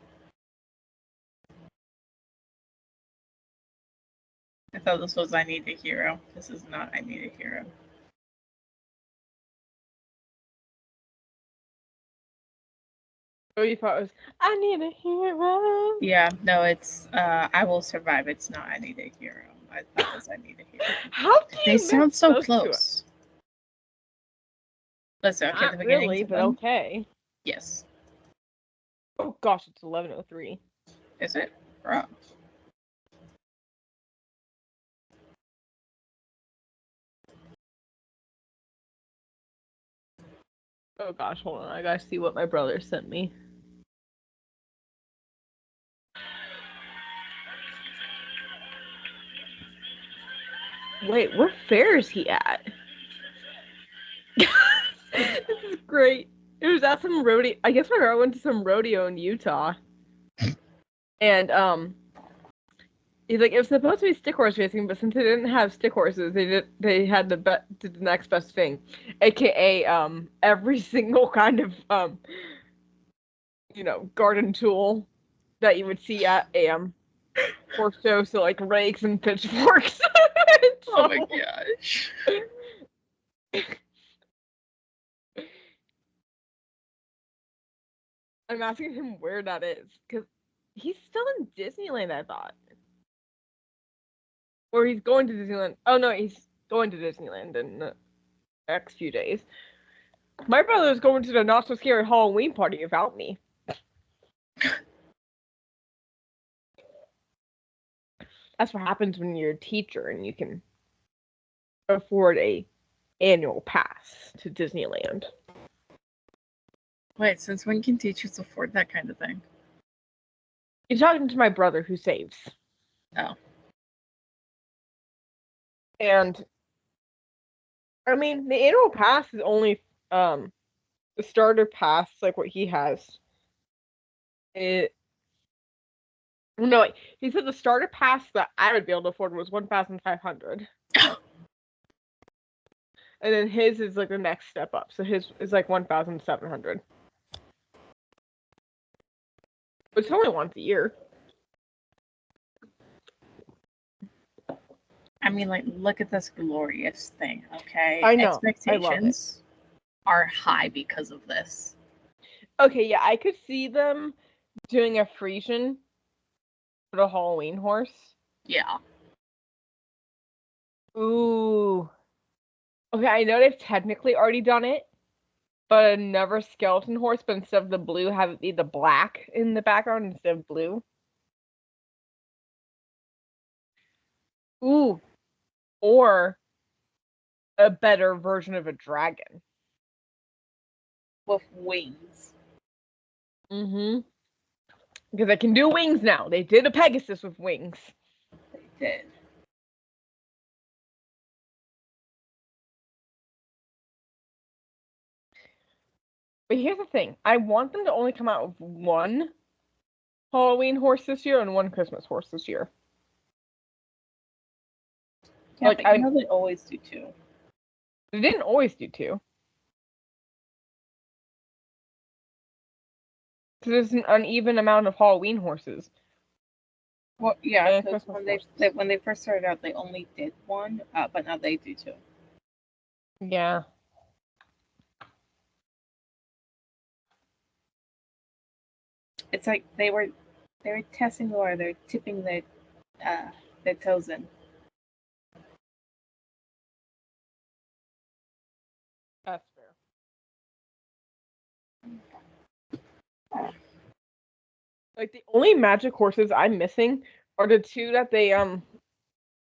I thought this was I Need a Hero. This is not I Need a Hero. Oh, you thought it was I Need a Hero? Yeah, no, it's I Will Survive. It's not I Need a Hero. I thought it was I Need a Hero. How do you They sound so close to it? close. Listen, okay, Not the beginning. really, but okay. Yes. Oh gosh, it's 11:03. Is it? Bro. Oh gosh, hold on. I gotta see what my brother sent me. Wait, what fair is he at? This is great. It was at some rodeo. I guess my brother went to some rodeo in Utah. And he's like, it was supposed to be stick horse racing, but since they didn't have stick horses, they had to do the next best thing, aka every single kind of garden tool that you would see at a horse show, so like rakes and pitchforks. Oh my gosh. I'm asking him where that is, because he's still in Disneyland, I thought. Or he's going to Disneyland. Oh no, he's going to Disneyland in the next few days. My brother is going to the not so scary Halloween party without me. That's what happens when you're a teacher and you can afford a annual pass to Disneyland. Wait, since when can teachers afford that kind of thing? You're talking to my brother who saves. Oh. And I mean, the annual pass is only the starter pass, like what he has. It no, wait, he said the starter pass that I would be able to afford was 1,500. And then his is like the next step up. So his is like 1,700. But it's only once a year. I mean, like, look at this glorious thing, okay? I know. Expectations are high because of this. Okay, yeah, I could see them doing a Frisian for the Halloween horse. Yeah. Ooh. Okay, I know they've technically already done it, but another skeleton horse, but instead of the blue, have it be the black in the background instead of blue. Ooh. Or a better version of a dragon. With wings. Mm-hmm. Because they can do wings now. They did a Pegasus with wings. They did. But here's the thing. I want them to only come out with one Halloween horse this year and one Christmas horse this year. Yeah, Like, but you know they always do two. They didn't always do two. Because there's an uneven amount of Halloween horses. Well, yeah, And because Christmas when they first started out, they only did one, but now they do two. Yeah. It's like they were testing the water. They're tipping their toes in. That's fair. Like, the only magic horses I'm missing are the two that they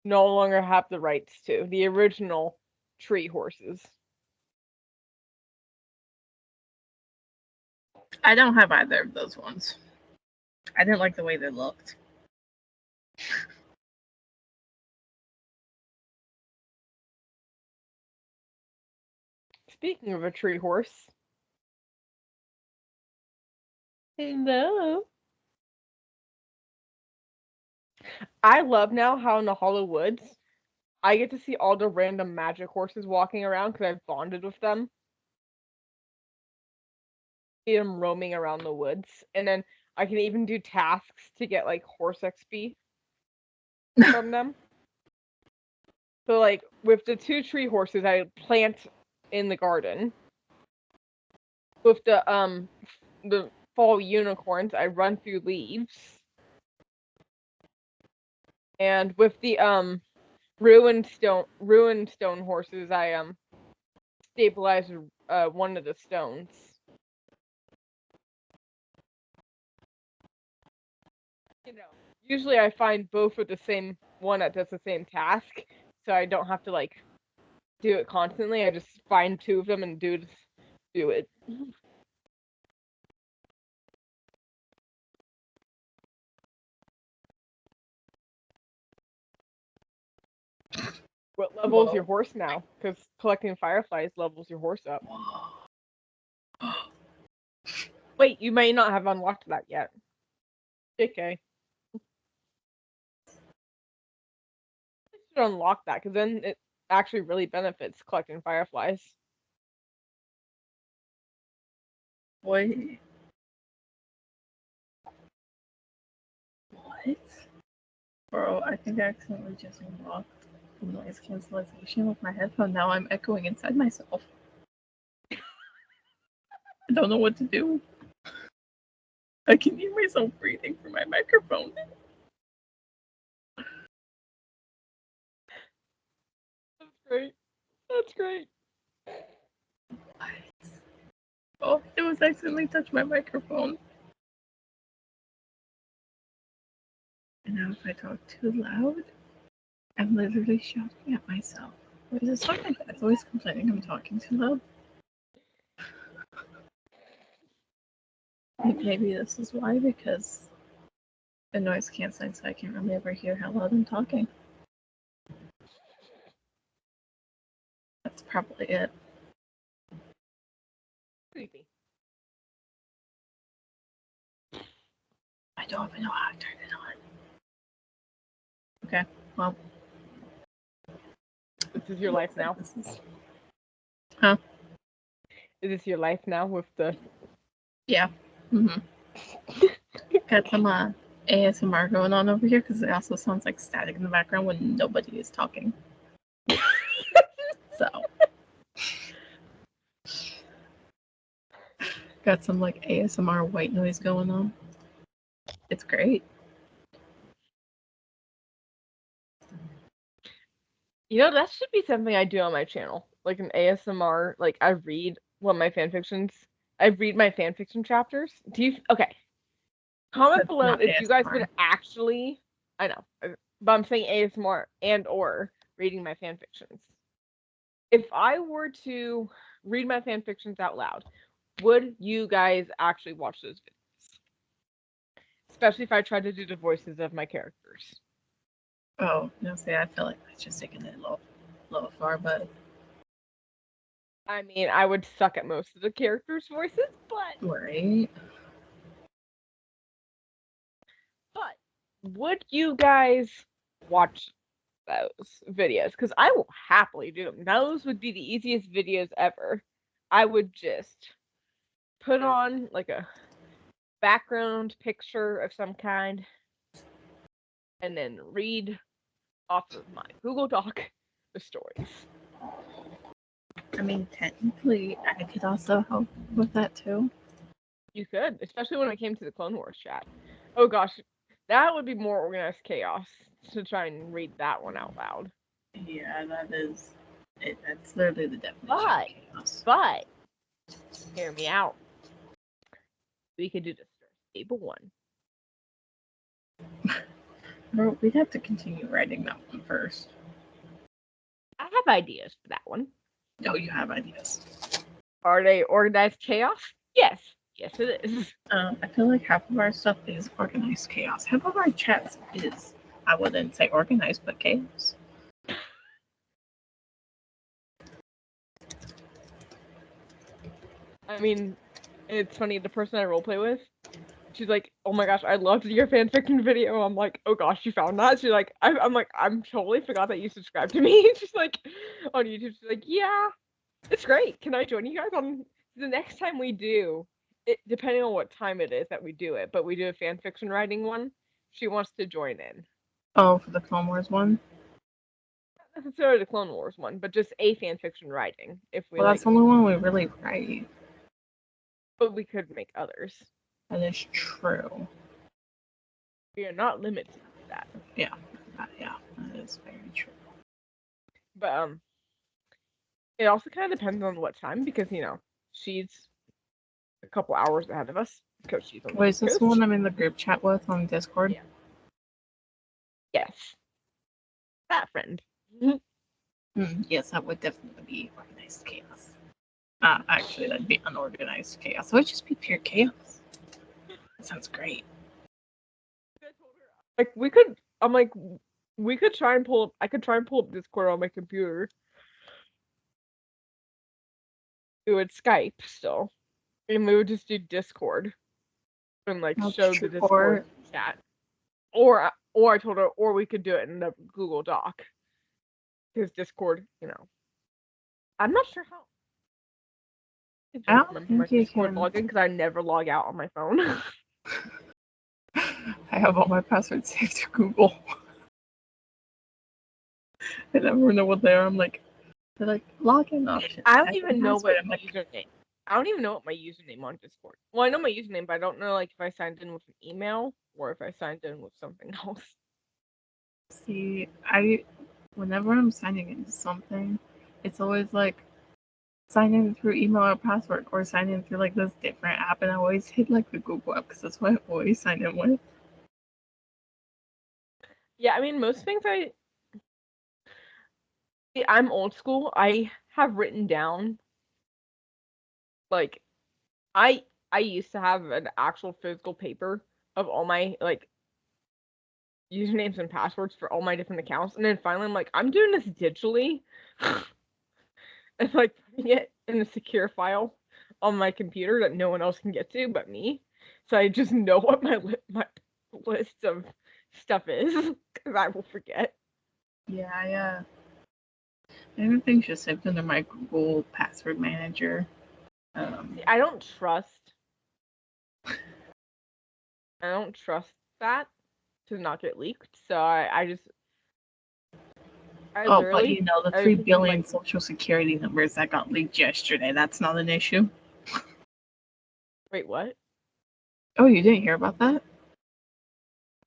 no longer have the rights to. The original tree horses. I don't have either of those ones. I didn't like the way they looked. Speaking of a tree horse. Hello. I love now how in the Hollow Woods, I get to see all the random magic horses walking around because I've bonded with them. See them roaming around the woods. And then I can even do tasks to get like horse XP from them. So like with the two tree horses I plant in the garden. With the fall unicorns I run through leaves. And with the ruined stone horses I stabilize one of the stones. You know, usually I find both of the same one that does the same task, so I don't have to like do it constantly. I just find two of them and do it. What levels your horse now? Because collecting fireflies levels your horse up. Wait, you may not have unlocked that yet. Okay. I should unlock that because then it actually really benefits collecting fireflies. What? What? Bro, I think I accidentally just unlocked noise cancellation with my headphone. Now I'm echoing inside myself. I don't know what to do. I can hear myself breathing through my microphone. That's great. That's great. What? Oh, it was accidentally touched my microphone. And now if I talk too loud, I'm literally shouting at myself. Wait, is this my dad's always complaining I'm talking too loud? Maybe this is why, because the noise canceling, so I can't really ever hear how loud I'm talking. That's probably it. Creepy. I don't even know how to turn it on. Okay, well. This is your life now? Huh? Is this your life now with the... Yeah. Mm-hmm. Got some ASMR going on over here because it also sounds like static in the background when nobody is talking. So. Got some like ASMR white noise going on. It's great. You know, that should be something I do on my channel. Like an ASMR, like I read my fanfictions. I read my fanfiction chapters. Do you okay? Comment That's below not if you guys would ASMR. actually I know, but I'm saying ASMR and or reading my fanfictions. If I were to read my fanfictions out loud, would you guys actually watch those videos? Especially if I tried to do the voices of my characters. Oh, no, see, I feel like that's just taking it a little far, but. I mean, I would suck at most of the characters' voices, but. Right. But would you guys watch those videos? Because I will happily do them. Those would be the easiest videos ever. I would just put on like a background picture of some kind and then read off of my Google Doc the stories. I mean, technically, I could also help with that too. You could, especially when it came to the Clone Wars chat. Oh gosh, that would be more organized chaos to try and read that one out loud. Yeah, that is. That's literally the definition But, of chaos. but, hear me out. We could do the Star Stable one. Well, we'd have to continue writing that one first. I have ideas for that one. No, you have ideas. Are they organized chaos? Yes. Yes, it is. I feel like half of our stuff is organized chaos. Half of our chats is, I wouldn't say organized, but chaos. I mean, it's funny, the person I roleplay with, she's like, oh my gosh, I loved your fanfiction video. I'm like, oh gosh, you found that? She's like, I'm like, I'm totally forgot that you subscribed to me. She's like, on YouTube, she's like, yeah, it's great. Can I join you guys on the next time we do it, depending on what time it is that we do it, but we do a fanfiction writing one, she wants to join in. Oh, for the Clone Wars one? Not necessarily the Clone Wars one, but just a fanfiction writing. If we Well, like, that's the only one we really write. but we could make others. That is true. We are not limited to that. Yeah, that is very true. But it also kind of depends on what time because she's a couple hours ahead of us because she's on the Wait, East is this Coast. the one I'm in the group chat with on Discord? Yeah. Yes. That friend. Yes, that would definitely be organized chaos. Actually, that'd be unorganized chaos. It would just be pure chaos. That sounds great. Like we could try and pull up. I could try and pull up Discord on my computer. We would Skype still, and we would just do Discord and like show the Discord chat. Or I told her, or we could do it in a Google Doc. Because Discord, I'm not sure how. I don't remember my Discord login because I never log out on my phone. I have all my passwords saved to Google. I never know what they are. I'm like, they're like login options. I don't even know what username. I don't even know what my username on Discord. Well, I know my username, but I don't know like if I signed in with an email or if I signed in with something else. See, whenever I'm signing into something, it's always like sign in through email or password or sign in through like this different app, and I always hit like the Google app because that's what I always sign in with. Yeah, I mean, most things I'm old school. I have written down like I I used to have an actual physical paper of all my like usernames and passwords for all my different accounts, and then finally I'm like, I'm doing this digitally, and like putting it in a secure file on my computer that no one else can get to but me. So I just know what my list of stuff is because I will forget. Yeah, everything's just saved under my Google password manager. See, I don't trust that to not get leaked. So I Oh, but literally you know, the 3 everything billion like social security numbers that got leaked yesterday, that's not an issue. wait, what? Oh, you didn't hear about that?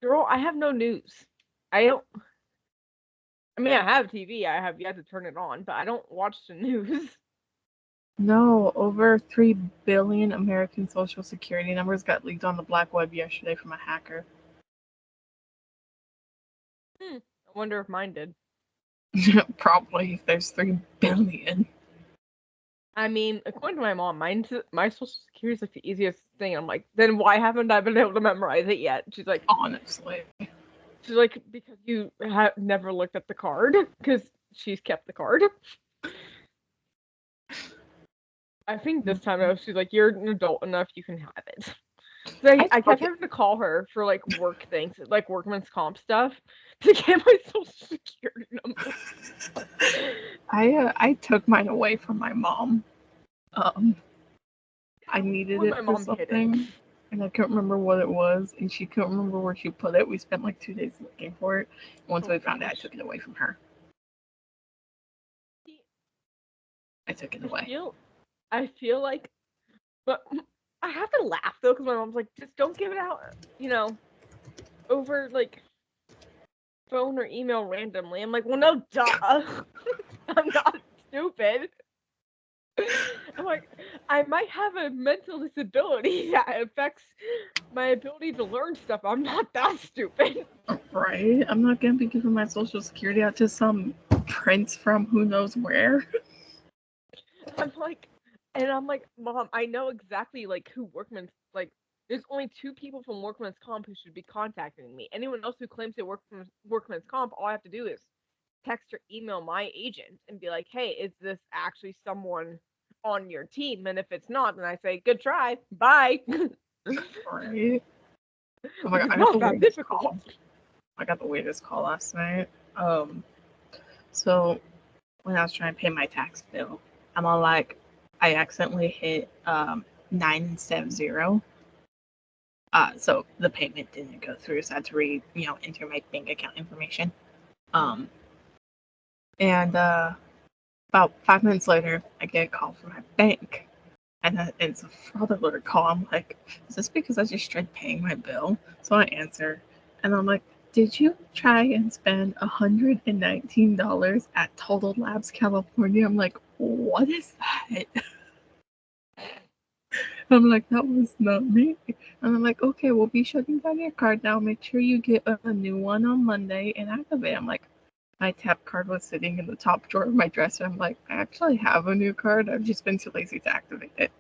Girl, I have no news. I don't I mean I have TV, I have yet to turn it on, but I don't watch the news. No, over 3 billion American social security numbers got leaked on the black web yesterday from a hacker. I wonder if mine did. Probably, if there's 3 billion. I mean, according to my mom, my social security is like the easiest thing. I'm like, then why haven't I been able to memorize it yet? Honestly. She's like, because you have never looked at the card, because she's kept the card. I think this time she's like, you're an adult enough, you can have it. So I kept having to call her for like work things, like workman's comp stuff, to get my social security number. I took mine away from my mom. I needed When it my for mom hid it. something, and I couldn't remember what it was, and she couldn't remember where she put it. We spent like 2 days looking for it. Once we found it, I took it away from her. I took it away. I feel like, but I have to laugh though because my mom's like, just don't give it out, over like phone or email randomly. I'm like, well, no, duh. I'm not stupid. I'm like, I might have a mental disability that affects my ability to learn stuff. I'm not that stupid. Right? I'm not gonna be giving my social security out to some prince from who knows where. I'm like, Mom, I know exactly like who Workman's like. There's only 2 people from Workman's Comp who should be contacting me. Anyone else who claims they work from Workman's Comp, all I have to do is text or email my agent and be like, hey, is this actually someone on your team? And if it's not, then I say, good try, bye. Right? Oh my god, It's not that difficult. I got the weirdest call last night. So when I was trying to pay my tax bill, I'm all like, I accidentally hit 9 instead of 0. So the payment didn't go through, so I had to enter my bank account information. And about 5 minutes later, I get a call from my bank, and it's a fraud alert call. I'm like, is this because I just tried paying my bill? So I answer, and I'm like, did you try and spend $119 at Total Labs California? I'm like, what is that? I'm like, that was not me. And I'm like, okay, we'll be shutting down your card now. Make sure you get a new one on Monday and activate. I'm like, my tap card was sitting in the top drawer of my dresser. I'm like, I actually have a new card. I've just been too lazy to activate it.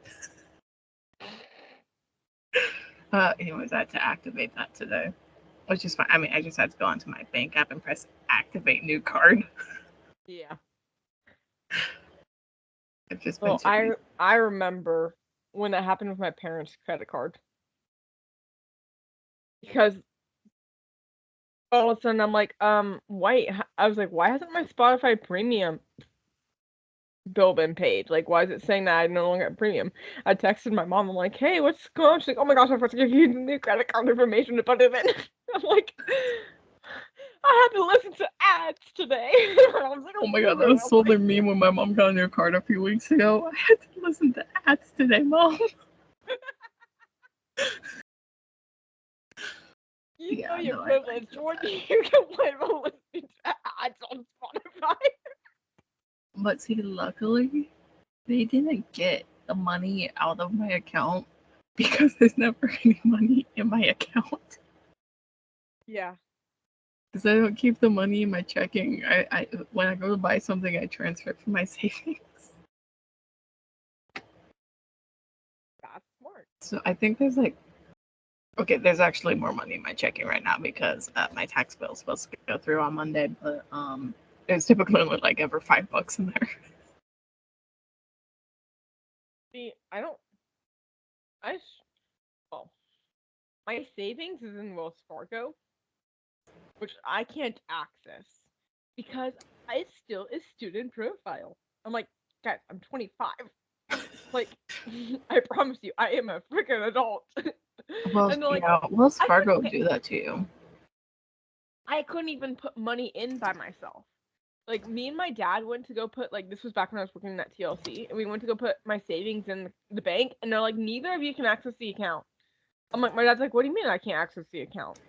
Anyways, I had to activate that today, which is fine. I mean, I just had to go onto my bank app and press activate new card. Yeah. I've just been too lazy. I remember when that happened with my parents' credit card. Because all of a sudden I'm like, wait, I was like, why hasn't my Spotify premium bill been paid? Like, why is it saying that I no longer have premium? I texted my mom, I'm like, hey, what's going on? She's like, oh my gosh, I forgot to give you the new credit card information to put it in. I'm like, I had to listen to ads today. I was like, oh my god, that was so the meme when my mom got a new card a few weeks ago. I had to listen to ads today, Mom. You know you're privileged when you can listen to ads on Spotify. But see, luckily, they didn't get the money out of my account because there's never any money in my account. Yeah. Because I don't keep the money in my checking. I when I go to buy something, I transfer it from my savings. That's smart. So I think there's like, okay, there's actually more money in my checking right now because my tax bill is supposed to go through on Monday, but there's typically only like ever $5 in there. See, well, my savings is in Wells Fargo, which I can't access because it's still a student profile. I'm like, guys, I'm 25. Like, I promise you, I am a freaking adult. Well, And they're like, yeah, Wells Fargo okay, do that to you. I couldn't even put money in by myself. Like, me and my dad went to go put, like, this was back when I was working at TLC, and we went to go put my savings in the bank, and they're like, neither of you can access the account. I'm like, my dad's like, what do you mean I can't access the account?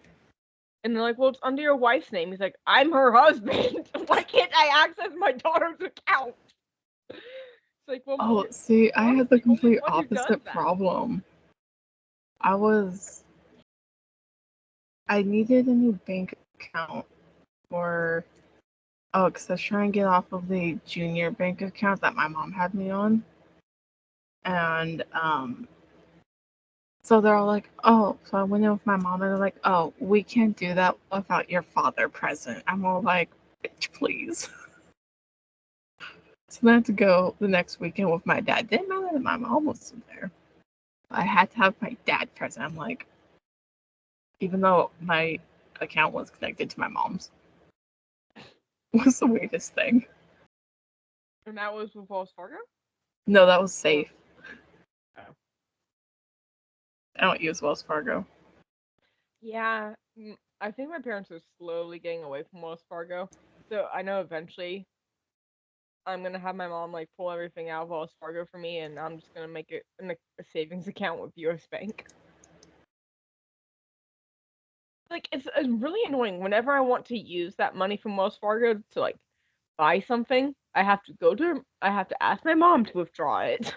And they're like, well, it's under your wife's name. He's like, I'm her husband. Why can't I access my daughter's account? It's like, well, Oh, see, I had the complete opposite problem. I needed a new bank account because I was trying to get off of the junior bank account that my mom had me on. And so they're all like, oh, so I went in with my mom and they're like, oh, we can't do that without your father present. I'm all like, bitch, please. So I had to go the next weekend with my dad. Didn't matter that my mom wasn't there. I had to have my dad present. I'm like, even though my account was connected to my mom's. It was the weirdest thing. And that was with Wells Fargo? No, that was safe. Oh. I don't use Wells Fargo. Yeah, I think my parents are slowly getting away from Wells Fargo. So I know eventually I'm gonna have my mom like pull everything out of Wells Fargo for me, and I'm just gonna make it a savings account with US Bank. Like it's really annoying. Whenever I want to use that money from Wells Fargo to like buy something, I have to ask my mom to withdraw it,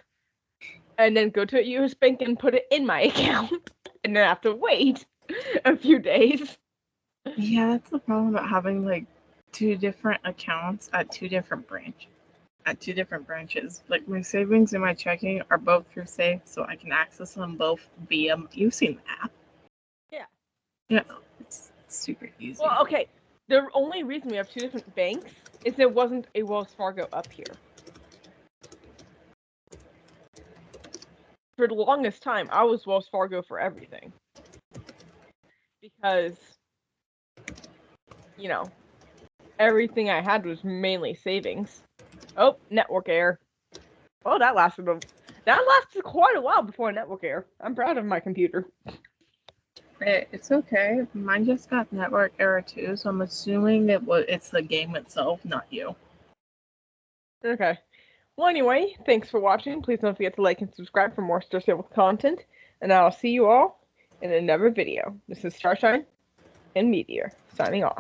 and then go to a US Bank and put it in my account, and then I have to wait a few days. Yeah, that's the problem about having like two different accounts at two different branches. Like my savings and my checking are both through Safe, so I can access them both via. You've seen the app. Yeah. Yeah, it's super easy. Well, okay. The only reason we have two different banks is there wasn't a Wells Fargo up here. For the longest time, I was Wells Fargo for everything. Because, you know, everything I had was mainly savings. Oh, network error. Well, that lasted quite a while before network error. I'm proud of my computer. It's okay. Mine just got network error too, so I'm assuming it's the game itself, not you. Okay. Well, anyway, thanks for watching. Please don't forget to like and subscribe for more Star Stable content, and I'll see you all in another video. This is Starshine and Meteor, signing off.